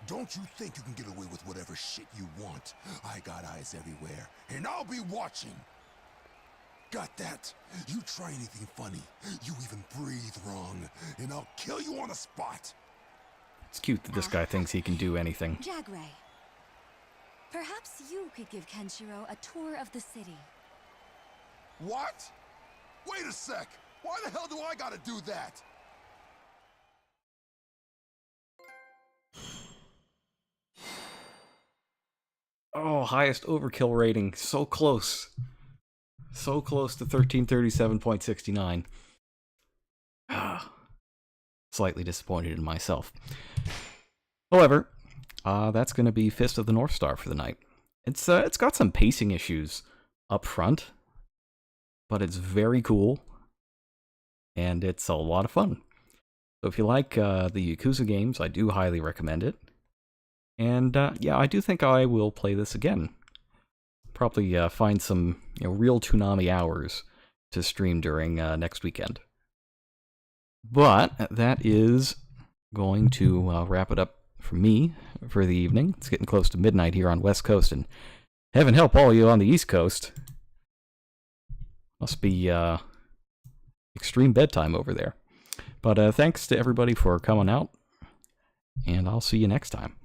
Don't you think you can get away with whatever shit you want? I got eyes everywhere, and I'll be watching. Got that? You try anything funny, you even breathe wrong, and I'll kill you on the spot. It's cute that this guy thinks he can do anything. Jagray, perhaps you could give Kenshiro a tour of the city. What? Wait a sec! Why the hell do I gotta do that? Oh, highest overkill rating. So close. So close to 1337.69. Slightly disappointed in myself. However, that's going to be Fist of the North Star for the night. It's got some pacing issues up front, but it's very cool, and it's a lot of fun. So if you like the Yakuza games, I do highly recommend it. And yeah, I do think I will play this again. Probably find some real Toonami hours to stream during next weekend. But that is going to wrap it up for me for the evening. It's getting close to midnight here on West Coast, and heaven help all you on the East Coast. Must be extreme bedtime over there. But thanks to everybody for coming out, and I'll see you next time.